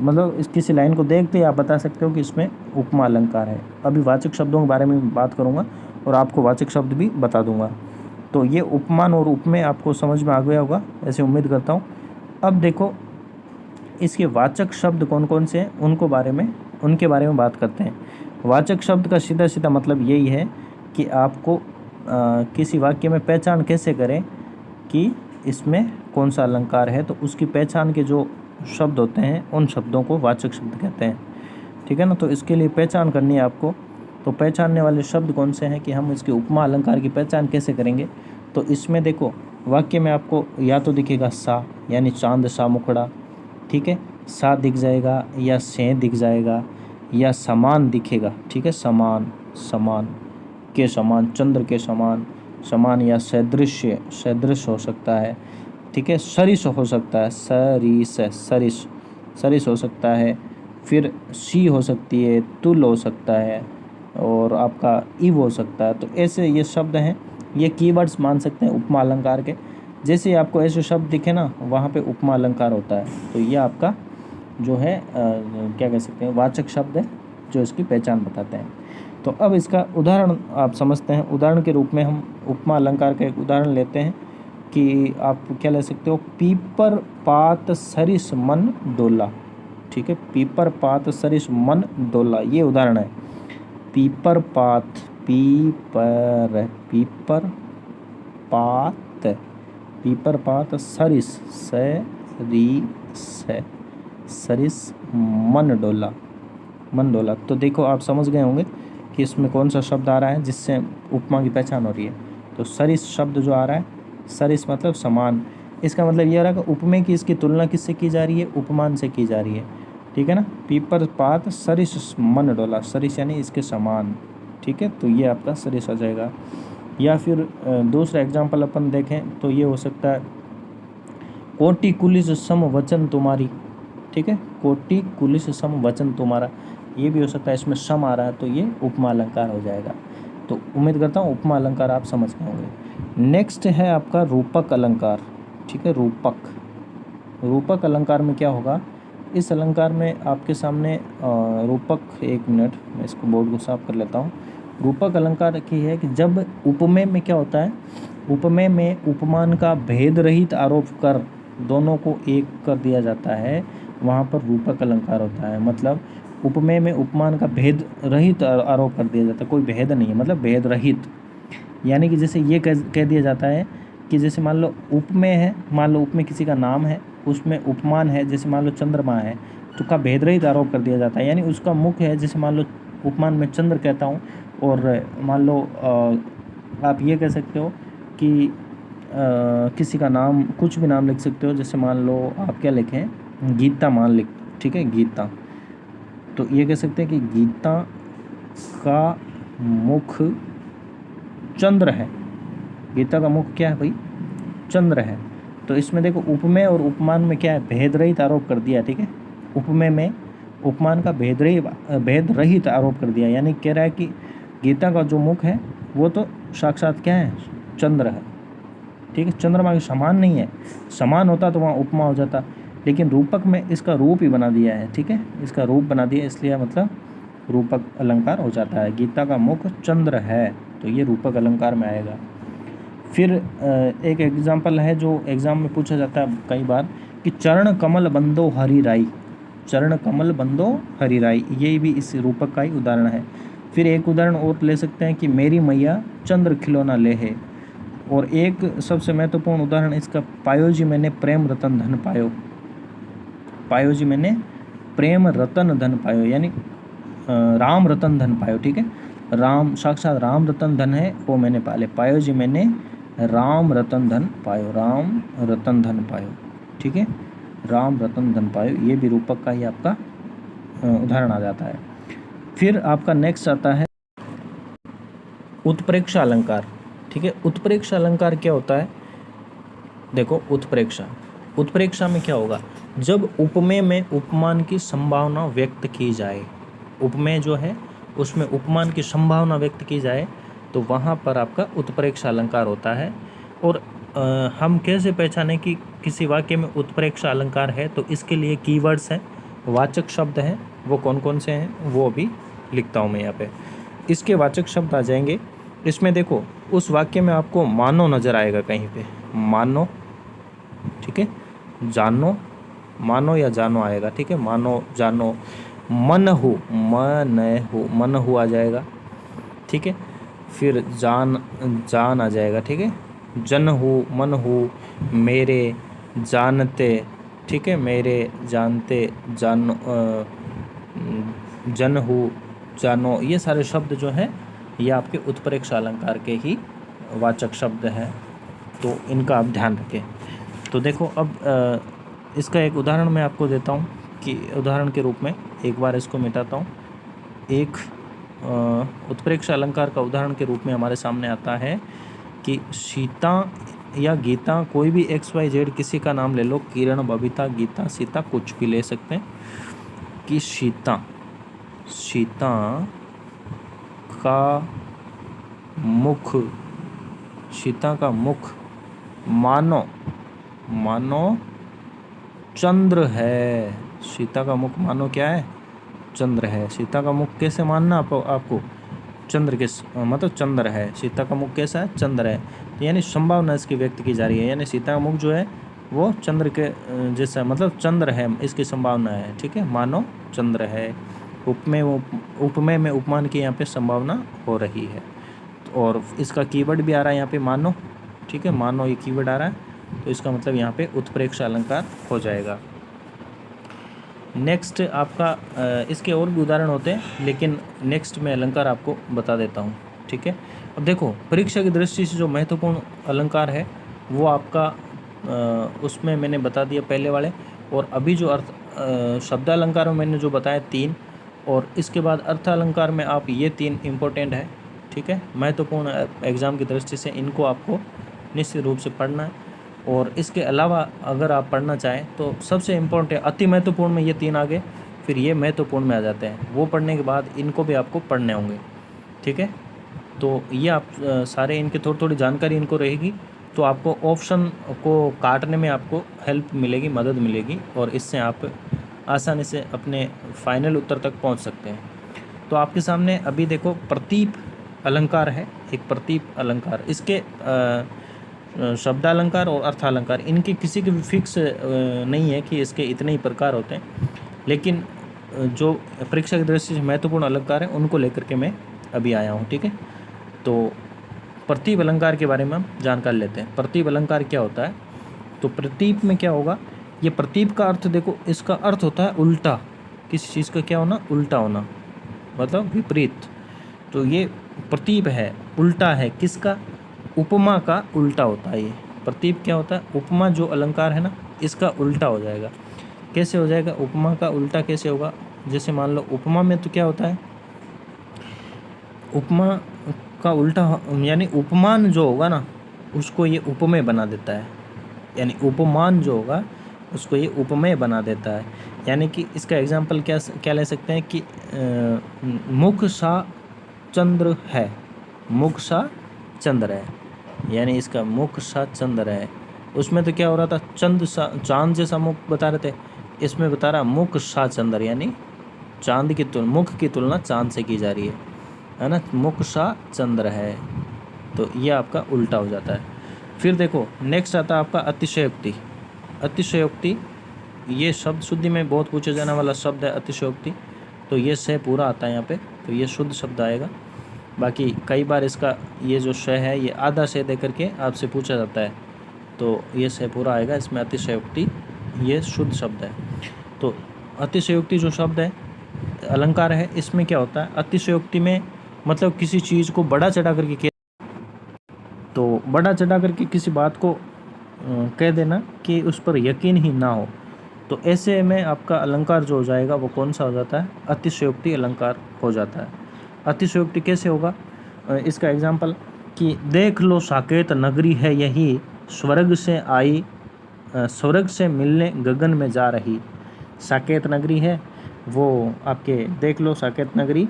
A: मतलब इस किसी लाइन को देखते ही आप बता सकते हो कि इसमें उपमा अलंकार है। अभी वाचक शब्दों के बारे में बात करूँगा और आपको वाचक शब्द भी बता दूंगा। तो ये उपमान और उपमेय आपको समझ में आ गया होगा, ऐसे उम्मीद करता हूँ। अब देखो इसके वाचक शब्द कौन कौन से हैं उनके बारे में बात करते हैं। वाचक शब्द का सीधा सीधा मतलब यही है कि आपको किसी वाक्य में पहचान कैसे करें कि इसमें कौन सा अलंकार है, तो उसकी पहचान के जो शब्द होते हैं उन शब्दों को वाचक शब्द कहते हैं, ठीक है ना। तो इसके लिए पहचान करनी है आपको। तो पहचानने वाले शब्द कौन से हैं कि हम इसके उपमा अलंकार की पहचान कैसे करेंगे। तो इसमें देखो वाक्य में आपको या तो दिखेगा सा, यानी चांद सा मुखड़ा, ठीक है, सा दिख जाएगा, या से दिख जाएगा, या समान दिखेगा, ठीक है, समान के समान, चंद्र के समान, या सदृश हो सकता है, ठीक है। सरिस हो सकता है, सरिस हो सकता है। फिर सी हो सकती है, तुल हो सकता है, और आपका इव हो सकता है। तो ऐसे ये शब्द हैं, ये कीवर्ड्स मान सकते हैं उपमा अलंकार के। जैसे आपको ऐसे शब्द दिखे ना वहाँ पे उपमा अलंकार होता है। तो ये आपका जो है क्या कह सकते हैं, वाचक शब्द है जो इसकी पहचान बताते हैं। तो अब इसका उदाहरण आप समझते हैं। उदाहरण के रूप में हम उपमा अलंकार का एक उदाहरण लेते हैं कि आप क्या ले सकते हो, पीपर पात सरिस मन डोला, ठीक है। पीपर पात सरिस मन डोला, ये उदाहरण है। पीपर पात सरिस मन डोला। तो देखो आप समझ गए होंगे कि इसमें कौन सा शब्द आ रहा है जिससे उपमा की पहचान हो रही है। तो सरिस शब्द जो आ रहा है, सरिस मतलब समान, इसका मतलब ये रहा कि उपमेय की इसकी तुलना किससे की जा रही है, उपमान से की जा रही है, ठीक है ना। पीपर पात सरिस मन डोला, सरिस यानी इसके समान, ठीक है। तो ये आपका सरिस आ जाएगा। या फिर दूसरा एग्जाम्पल अपन देखें तो ये हो सकता है कोटि कुलिस सम वचन तुम्हारी, ठीक है। कोटि कुलिस सम वचन तुम्हारा, ये भी हो सकता है। इसमें सम आ रहा है तो ये उपमा अलंकार हो जाएगा। तो उम्मीद करता हूँ उपमा अलंकार आप समझ गए होंगे। नेक्स्ट है आपका रूपक अलंकार, ठीक है। रूपक अलंकार में क्या होगा, इस अलंकार में आपके सामने रूपक, एक मिनट मैं इसको बोर्ड को साफ कर लेता हूँ। रूपक अलंकार की है कि जब उपमेय में क्या होता है, उपमेय में उपमान का भेद रहित आरोप कर दोनों को एक कर दिया जाता है, वहाँ पर रूपक अलंकार होता है। मतलब उपमेय में उपमान का भेद रहित आरोप कर दिया जाता है, कोई भेद नहीं है, मतलब भेद रहित। यानी कि जैसे ये कह दिया जाता है कि जैसे मान लो उपमेय है, मान लो उपमेय किसी का नाम है, उसमें उपमान है, जैसे मान लो चंद्रमा है, तो का भेद रहित आरोप कर दिया जाता है। यानी उसका मुख्य है, जैसे मान लो उपमान में चंद्र कहता हूँ, और मान लो आप ये कह सकते हो कि किसी का नाम, कुछ भी नाम लिख सकते हो। जैसे मान लो आप क्या लिखें, गीता मान लिख, ठीक है, गीता। तो ये कह सकते हैं कि गीता का मुख चंद्र है। गीता का मुख क्या है भाई, चंद्र है। तो इसमें देखो उपमेय और उपमान में क्या है, भेद रहित आरोप कर दिया, ठीक है। उपमेय में उपमान का भेद रहित आरोप कर दिया, यानी कह रहा है कि गीता का जो मुख है वो तो साक्षात क्या है, चंद्र है, ठीक है। चंद्रमा के समान नहीं है, समान होता तो वहाँ उपमा हो जाता, लेकिन रूपक में इसका रूप ही बना दिया है, ठीक है। इसका रूप बना दिया, इसलिए मतलब रूपक अलंकार हो जाता है। गीता का मुख चंद्र है, तो ये रूपक अलंकार में आएगा। फिर एक एग्जाम्पल है जो एग्ज़ाम में पूछा जाता है कई बार कि चरण कमल बंदो हरि राई, चरण कमल बंदो हरि राई, ये भी इस रूपक का ही उदाहरण है। फिर एक उदाहरण और ले सकते हैं कि मेरी मैया चंद्र खिलौना ले है। और एक सबसे महत्वपूर्ण उदाहरण इसका, पायो जी मैंने प्रेम रतन धन पायो, पायो जी मैंने प्रेम रतन धन पायो, यानी राम रतन धन पायो। ठीक है, राम साक्षात राम रतन धन है वो मैंने पाले, पायो जी मैंने राम रतन धन पायो, राम रतन धन पायो। ठीक है, राम रतन धन पायो, ये भी रूपक का ही आपका उदाहरण आ जाता है। फिर आपका नेक्स्ट आता है उत्प्रेक्षा अलंकार। ठीक है, उत्प्रेक्षा अलंकार क्या होता है? देखो, उत्प्रेक्षा में क्या होगा, जब उपमेय में उपमान की संभावना व्यक्त की जाए, उपमेय जो है उसमें उपमान की संभावना व्यक्त की जाए तो वहाँ पर आपका उत्प्रेक्षा अलंकार होता है। और हम कैसे पहचानें कि किसी वाक्य में उत्प्रेक्षा अलंकार है? तो इसके लिए कीवर्ड्स हैं, वाचक शब्द हैं, वो कौन कौन से हैं वो भी लिखता हूँ मैं यहाँ पे। इसके वाचक शब्द आ जाएंगे। इसमें देखो, उस वाक्य में आपको मानो नज़र आएगा कहीं पे, मानो। ठीक है, जानो, मानो या जानो आएगा। ठीक है, मानो, जानो, मन हो, मन हो आ जाएगा। ठीक है, फिर जान आ जाएगा। ठीक है, जन हो, मन हो, मेरे, जानते। ठीक है, मेरे, जानते, जानो, जन हो, जानो, ये सारे शब्द जो हैं ये आपके उत्प्रेक्षा अलंकार के ही वाचक शब्द हैं, तो इनका आप ध्यान रखें। तो देखो, अब इसका एक उदाहरण मैं आपको देता हूँ कि उदाहरण के रूप में एक बार इसको मिटाता हूँ। एक उत्प्रेक्षा अलंकार का उदाहरण के रूप में हमारे सामने आता है कि सीता या गीता, कोई भी XYZ किसी का नाम ले लो, किरण, बबीता, गीता, सीता, कुछ भी ले सकते हैं, कि सीता का मुख, सीता का मुख मानो चंद्र है। सीता का मुख मानो क्या है? चंद्र है। सीता का मुख कैसे मानना आपको? चंद्र के, मतलब चंद्र है। सीता का मुख कैसा है? चंद्र है। तो यानी संभावना इसकी व्यक्त की जा रही है, यानी सीता का मुख जो है वो चंद्र के जैसा, मतलब चंद्र है, इसकी संभावना है। ठीक है, मानो चंद्र है। उपमेय में उपमान की यहाँ पे संभावना हो रही है, और इसका कीवर्ड भी आ रहा है यहाँ पे, मानो। ठीक है, मानो ये कीवर्ड आ रहा है, तो इसका मतलब यहाँ पे उत्प्रेक्षा अलंकार हो जाएगा। नेक्स्ट आपका इसके और भी उदाहरण होते हैं, लेकिन नेक्स्ट मैं अलंकार आपको बता देता हूँ। ठीक है, अब देखो, परीक्षा की दृष्टि से जो महत्वपूर्ण अलंकार है वो आपका उसमें मैंने बता दिया पहले वाले, और अभी जो शब्द अलंकार में मैंने जो बताया 3, और इसके बाद अर्थ अलंकार में आप ये 3 इम्पोर्टेंट है। ठीक है, महत्वपूर्ण एग्ज़ाम की दृष्टि से इनको आपको निश्चित रूप से पढ़ना है। और इसके अलावा अगर आप पढ़ना चाहें तो सबसे इम्पोर्टेंट है, अति महत्वपूर्ण में ये 3 आ गए, फिर ये महत्वपूर्ण में आ जाते हैं। वो पढ़ने के बाद इनको भी आपको पढ़ने होंगे। ठीक है, तो ये आप सारे इनके थोड़ी जानकारी इनको रहेगी, तो आपको ऑप्शन को काटने में आपको हेल्प मिलेगी, मदद मिलेगी, और इससे आप आसानी से अपने फाइनल उत्तर तक पहुंच सकते हैं। तो आपके सामने अभी देखो, प्रतीप अलंकार है, एक प्रतीप अलंकार। इसके शब्दालंकार और अर्थालंकार, इनके किसी के भी फिक्स नहीं है कि इसके इतने ही प्रकार होते हैं, लेकिन जो परीक्षा की दृष्टि से महत्वपूर्ण अलंकार है उनको लेकर के मैं अभी आया हूँ। ठीक है, तो प्रतीप अलंकार के बारे में हम जानकारी लेते हैं। प्रतीप अलंकार क्या होता है? तो प्रतीप में क्या होगा, ये प्रतीप का अर्थ देखो, इसका अर्थ होता है उल्टा, किसी चीज़ का क्या होना? उल्टा होना, मतलब विपरीत। तो ये प्रतीप है, उल्टा है, किसका? उपमा का उल्टा होता है ये प्रतीप। क्या होता है? उपमा जो अलंकार है ना, इसका उल्टा हो जाएगा। कैसे हो जाएगा? उपमा का उल्टा कैसे होगा? जैसे मान लो, उपमा में तो क्या होता है, उपमा का उल्टा यानी उपमान जो होगा ना उसको ये उपमेय बना देता है, यानी उपमान जो होगा उसको ये उपमेय बना देता है। यानी कि इसका एग्जाम्पल क्या ले सकते हैं कि मुख सा चंद्र है, मुख सा चंद्र है, यानी इसका मुख सा चंद्र है। उसमें तो क्या हो रहा था, चांद जैसा मुख बता रहे थे, इसमें बता रहा मुख सा चंद्र, यानी चांद की तुलना, मुख की तुलना चांद से की जा रही है ना, मुख सा चंद्र है, तो ये आपका उल्टा हो जाता है। फिर देखो, नेक्स्ट आता है आपका अतिशयोक्ति। अतिशयोक्ति ये शब्द शुद्धि में बहुत पूछे जाने वाला शब्द है, अतिशयोक्ति। तो ये से पूरा आता है यहाँ पे, तो ये शुद्ध शब्द आएगा। बाकी कई बार इसका ये जो श है ये आधा से दे करके आपसे पूछा जाता है, तो ये से पूरा आएगा। इसमें अतिशयोक्ति ये शुद्ध शब्द है। तो अतिशयोक्ति जो शब्द है, अलंकार है, इसमें क्या होता है, अतिशयोक्ति में मतलब किसी चीज़ को बड़ा चढ़ा करके तो बड़ा चढ़ा करके किसी बात को कह देना कि उस पर यकीन ही ना हो, तो ऐसे में आपका अलंकार जो हो जाएगा वो कौन सा हो जाता है, अतिशयोक्ति अलंकार हो जाता है। अतिशयोक्ति कैसे होगा, इसका एग्जाम्पल कि देख लो साकेत नगरी है यही, स्वर्ग से आई स्वर्ग से मिलने गगन में जा रही। साकेत नगरी है वो आपके, देख लो साकेत नगरी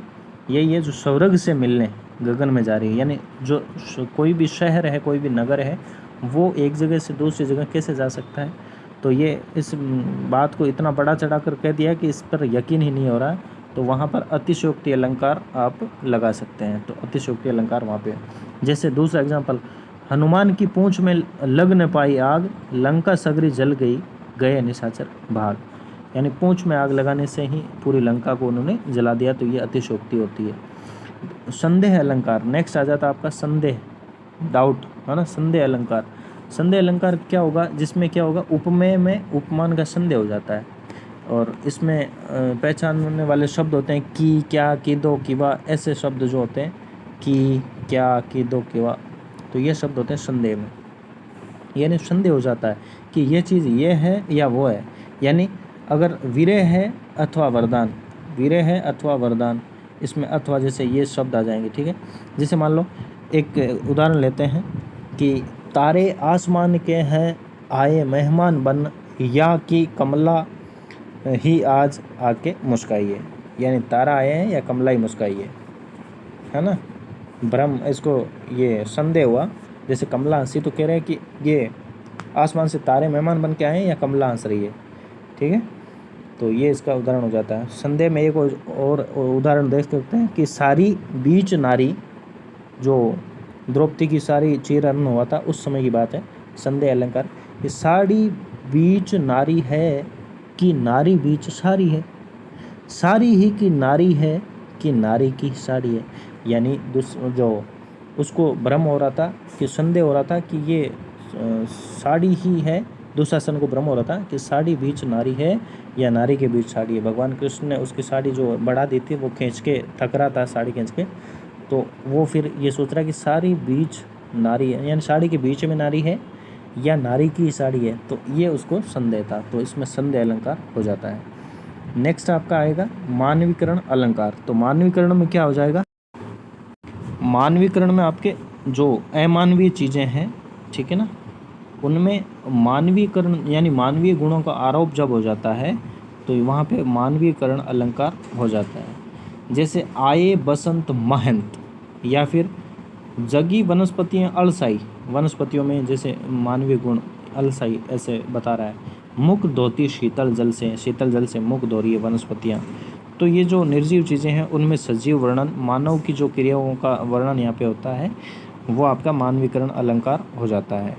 A: यही है जो स्वर्ग से मिलने गगन में जा रही है। यानी जो कोई भी शहर है, कोई भी नगर है, वो एक जगह से दूसरी जगह कैसे जा सकता है, तो ये इस बात को इतना बड़ा चढ़ा कर कह दिया कि इस पर यकीन ही नहीं हो रहा है, तो वहाँ पर अतिशयोक्ति अलंकार आप लगा सकते हैं। तो अतिशयोक्ति अलंकार वहाँ पे, जैसे दूसरा एग्जाम्पल, हनुमान की पूंछ में लग न पाई आग, लंका सगरी जल गई, गए निशाचर भाग। यानी पूंछ में आग लगाने से ही पूरी लंका को उन्होंने जला दिया, तो ये अतिशयोक्ति होती है। संदेह अलंकार नेक्स्ट आ जाता है आपका, संदेह, डाउट, है ना। संदेह अलंकार, संदेह अलंकार क्या होगा, जिसमें क्या होगा, उपमेय में उपमान का संदेह हो जाता है, और इसमें पहचानने वाले शब्द होते हैं की, क्या, की दो, किवा, ऐसे शब्द जो होते हैं की, क्या, की दो, किवा, तो ये शब्द होते हैं संदेह में। यानी संदेह हो जाता है कि ये चीज़ ये है या वो है। यानी अगर विरह है अथवा वरदान, विरह है अथवा वरदान, इसमें अथवा जैसे ये शब्द आ जाएंगे, ठीक है। जैसे मान लो एक उदाहरण लेते हैं कि तारे आसमान के हैं आए मेहमान बन, या कि कमला ही आज आके मुस्काइए। यानी तारा आए हैं या कमला ही मुस्काइए, है ना। भ्रम, इसको ये संदेह हुआ, जैसे कमला हंसी तो कह रहे हैं कि ये आसमान से तारे मेहमान बन के आए हैं या कमला हंस रही है, ठीक है। तो ये इसका उदाहरण हो जाता है। संदेह में एक और उदाहरण देख सकते हैं कि सारी बीच नारी, जो द्रौपदी की सारी चीरहरण हुआ था उस समय की बात है, संदेह अलंकार। ये साड़ी बीच नारी है कि नारी बीच साड़ी है, साड़ी ही की नारी है कि नारी की साड़ी है। यानी जो उसको भ्रम हो रहा था, कि संदेह हो रहा था कि ये साड़ी ही है, दुशासन को भ्रम हो रहा था कि साड़ी बीच नारी है या नारी के बीच साड़ी है। भगवान कृष्ण ने उसकी साड़ी जो बढ़ा दी थी, वो खींच के थक रहा था साड़ी खींच के, तो वो फिर ये सोच रहा कि साड़ी बीच नारी है, यानी साड़ी के बीच में नारी है या नारी की साड़ी है, तो ये उसको संदेह था, तो इसमें संदेह अलंकार हो जाता है। नेक्स्ट आपका आएगा मानवीकरण अलंकार। तो मानवीकरण में क्या हो जाएगा, मानवीकरण में आपके जो अमानवीय चीज़ें हैं, ठीक है ना, उनमें मानवीकरण यानी मानवीय गुणों का आरोप जब हो जाता है, तो वहाँ पे मानवीकरण अलंकार हो जाता है। जैसे आए बसंत महंत, या फिर जगी वनस्पतियाँ अलसाई, वनस्पतियों में जैसे मानवीय गुण अलसाई ऐसे बता रहा है। मुख धोती शीतल जल से, शीतल जल से मुख धो रही है वनस्पतियाँ। तो ये जो निर्जीव चीज़ें हैं उनमें सजीव वर्णन, मानव की जो क्रियाओं का वर्णन यहाँ पे होता है, वो आपका मानवीकरण अलंकार हो जाता है।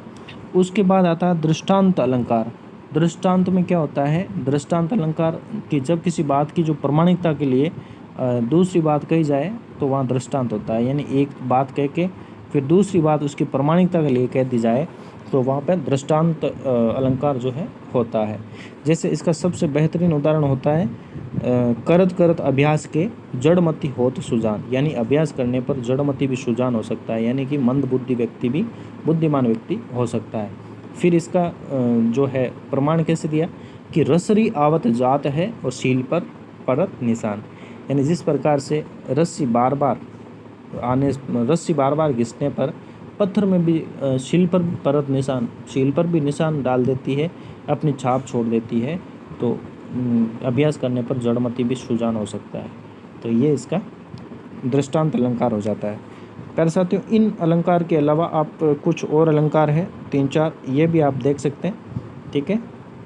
A: उसके बाद आता है दृष्टांत अलंकार। दृष्टांत में क्या होता है, दृष्टांत अलंकार कि जब किसी बात की जो प्रमाणिकता के लिए दूसरी बात कही जाए तो वहाँ दृष्टांत होता है। यानी एक बात कह के फिर दूसरी बात उसकी प्रमाणिकता के लिए कह दी जाए, तो वहाँ पर दृष्टांत अलंकार जो है होता है। जैसे इसका सबसे बेहतरीन उदाहरण होता है करत करत अभ्यास के जड़मति होत सुजान। यानी अभ्यास करने पर जड़मति भी सुजान हो सकता है, यानी कि मंद बुद्धि व्यक्ति भी बुद्धिमान व्यक्ति हो सकता है। फिर इसका जो है प्रमाण कैसे दिया कि रसरी आवत जात है और शील पर परत निशान। यानी जिस प्रकार से रस्सी बार बार घिसने पर पत्थर में भी शील पर परत निशान, शील पर भी निशान डाल देती है, अपनी छाप छोड़ देती है, तो अभ्यास करने पर जड़मति भी सुजान हो सकता है। तो ये इसका दृष्टांत अलंकार हो जाता है। प्यारे साथियों, इन अलंकार के अलावा आप कुछ और अलंकार है 3-4, ये भी आप देख सकते हैं, ठीक है।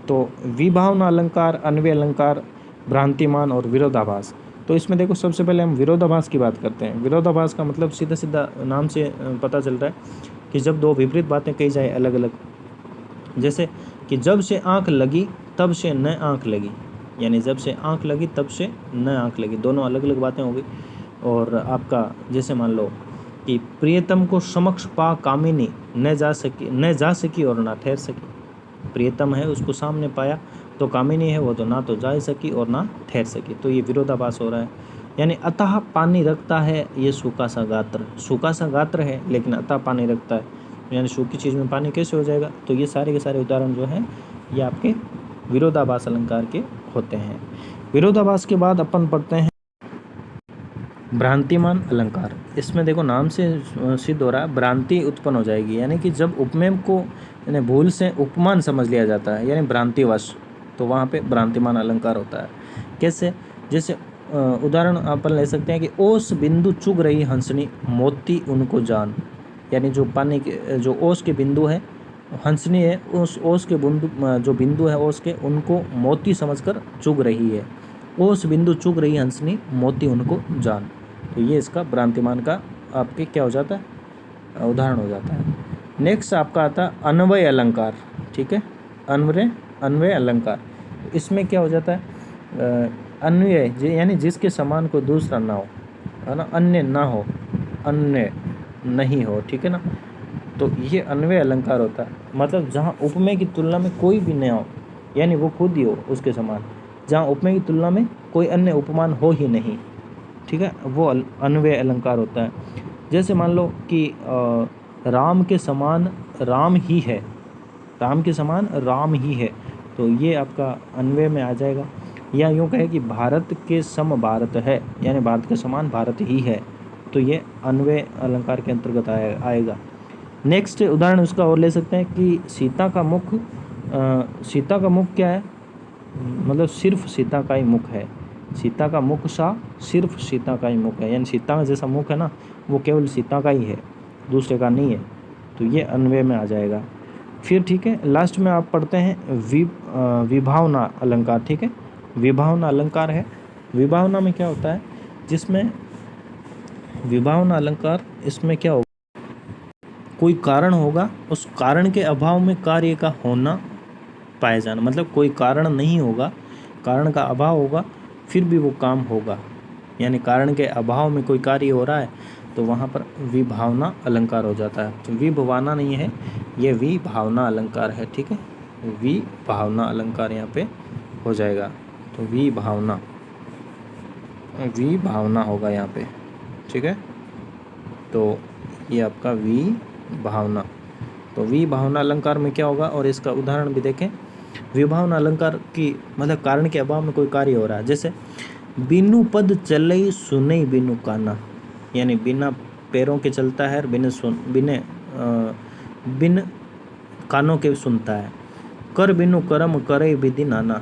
A: तो विभावना अलंकार, अन्वय अलंकार, भ्रांतिमान और विरोधाभास। तो इसमें देखो सबसे पहले हम विरोधाभास की बात करते हैं। विरोधाभास का मतलब सीधा सीधा नाम से पता चल रहा है कि जब दो विपरीत बातें कही जाए अलग अलग, जैसे कि जब से आँख लगी तब से न आँख लगी, यानी जब से आँख लगी तब से न आँख लगी, दोनों अलग अलग बातें हो गई। और आपका जैसे मान लो कि प्रियतम को समक्ष पा कामिनी न जा सकी और ना ठहर सकी। प्रियतम है उसको सामने पाया तो कामिनी है वो तो ना तो जा सकी और ना ठहर सकी, तो ये विरोधाभास हो रहा है। यानी अतः पानी रखता है, ये सूखा सा गात्र है लेकिन अतः पानी रखता है, यानी सूखी चीज़ में पानी कैसे हो जाएगा। तो ये सारे के सारे उदाहरण जो हैं ये आपके विरोधाभास अलंकार के होते हैं। विरोधाभास के बाद अपन पढ़ते हैं भ्रांतिमान अलंकार। इसमें देखो नाम से सिद्ध हो रहा है भ्रांति उत्पन्न हो जाएगी, यानी कि जब उपमेय को यानी भूल से उपमान समझ लिया जाता है यानी भ्रांतिवश, तो वहाँ पे भ्रांतिमान अलंकार होता है। कैसे, जैसे उदाहरण अपन ले सकते हैं कि ओस बिंदु चुग रही हंसनी मोती उनको जान, यानी जो पानी के जो ओस के बिंदु है हंसनी है, उस ओस के बिंदु जो बिंदु है ओस के उनको मोती समझकर चुग रही है, ओस बिंदु चुग रही हंसनी मोती उनको जान। तो ये इसका भ्रांतिमान का आपके क्या हो जाता है, उदाहरण हो जाता है। नेक्स्ट आपका आता है अन्वय अलंकार। ठीक है, अन्वय अलंकार, इसमें क्या हो जाता है, अन्वय यानी जिसके समान कोई दूसरा ना हो, है ना, अन्य ना हो, अन्य नहीं हो, ठीक है ना, तो ये अन्वय अलंकार होता है। मतलब जहाँ उपमेय की तुलना में कोई भी न हो, यानी वो खुद ही हो उसके समान, जहाँ उपमेय की तुलना में कोई अन्य उपमान हो ही नहीं, ठीक है, वो अन्वय अलंकार होता है। जैसे मान लो कि राम के समान राम ही है, राम के समान राम ही है, तो ये आपका अन्वय में आ जाएगा। या यूँ कहे कि भारत के सम भारत है, यानी भारत के समान भारत ही है, तो ये अन्वय अलंकार के अंतर्गत आएगा। नेक्स्ट उदाहरण उसका और ले सकते हैं कि सीता का मुख क्या है, मतलब सिर्फ सीता का ही मुख है, सीता का मुख सा सिर्फ सीता का ही मुख है, यानी सीता का जैसा मुख है ना वो केवल सीता का ही है, दूसरे का नहीं है, तो ये अन्वय में आ जाएगा। फिर ठीक है, लास्ट में आप पढ़ते हैं विभावना अलंकार। ठीक है, विभावना अलंकार है। विभावना में क्या होता है, जिसमें विभावना अलंकार, इसमें क्या होगा, कोई कारण होगा, उस कारण के अभाव में कार्य का होना पाया जाना, मतलब कोई कारण नहीं होगा, कारण का अभाव होगा फिर भी वो काम होगा, यानी कारण के अभाव में कोई कार्य हो रहा है तो वहाँ पर विभावना अलंकार हो जाता है। तो विभावना नहीं है, ये विभावना अलंकार है। ठीक है, विभावना अलंकार यहाँ पे हो जाएगा, तो विभावना होगा यहाँ पे। ठीक है, तो ये आपका विभावना, तो विभावना अलंकार में क्या होगा, और इसका उदाहरण भी देखें। विभावना अलंकार की मतलब कारण के अभाव में कोई कार्य हो रहा है, जैसे बिनु पद चलई सुनई बिनु काना, यानी बिना पैरों के चलता है और बिन कानों के सुनता है। कर बिनु कर्म करे विधि नाना,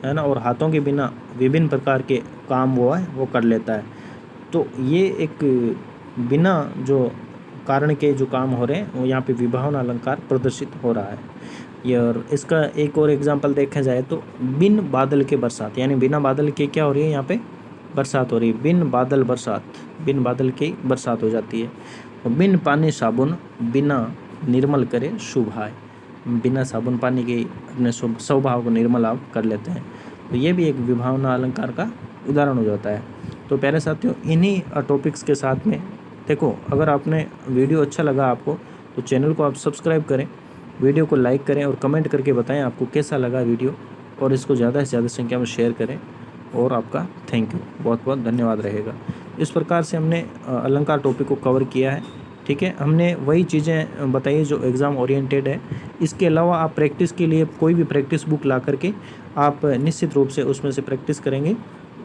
A: है ना, और हाथों के बिना विभिन्न प्रकार के काम वो कर लेता है। तो ये एक बिना जो कारण के जो काम हो रहे हैं वो यहाँ पे विभावना अलंकार प्रदर्शित हो रहा है। ये, और इसका एक और एग्जांपल देखा जाए तो बिन बादल के बरसात, यानी बिना बादल के क्या हो रही है, यहाँ पे बरसात हो रही है, बिन बादल बरसात, बिन बादल की बरसात हो जाती है। और बिन पानी साबुन बिना निर्मल करे शुभाए, बिना साबुन पानी के अपने स्वभाव को निर्मल आप कर लेते हैं, तो ये भी एक विभावना अलंकार का उदाहरण हो जाता है। तो प्यारे साथियों, इन्हीं टॉपिक्स के साथ में देखो, अगर आपने वीडियो अच्छा लगा आपको तो चैनल को आप सब्सक्राइब करें, वीडियो को लाइक करें और कमेंट करके बताएं आपको कैसा लगा वीडियो, और इसको ज़्यादा से ज़्यादा संख्या में शेयर करें। और आपका थैंक यू, बहुत बहुत धन्यवाद रहेगा। इस प्रकार से हमने अलंकार टॉपिक को कवर किया है। ठीक है, हमने वही चीज़ें बताई जो एग्ज़ाम ओरिएंटेड है। इसके अलावा आप प्रैक्टिस के लिए कोई भी प्रैक्टिस बुक ला करके आप निश्चित रूप से उसमें से प्रैक्टिस करेंगे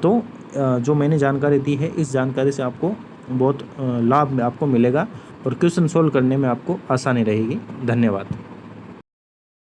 A: तो जो मैंने जानकारी दी है इस जानकारी से आपको बहुत लाभ आपको मिलेगा और क्वेश्चन सोल्व करने में आपको आसानी रहेगी। धन्यवाद।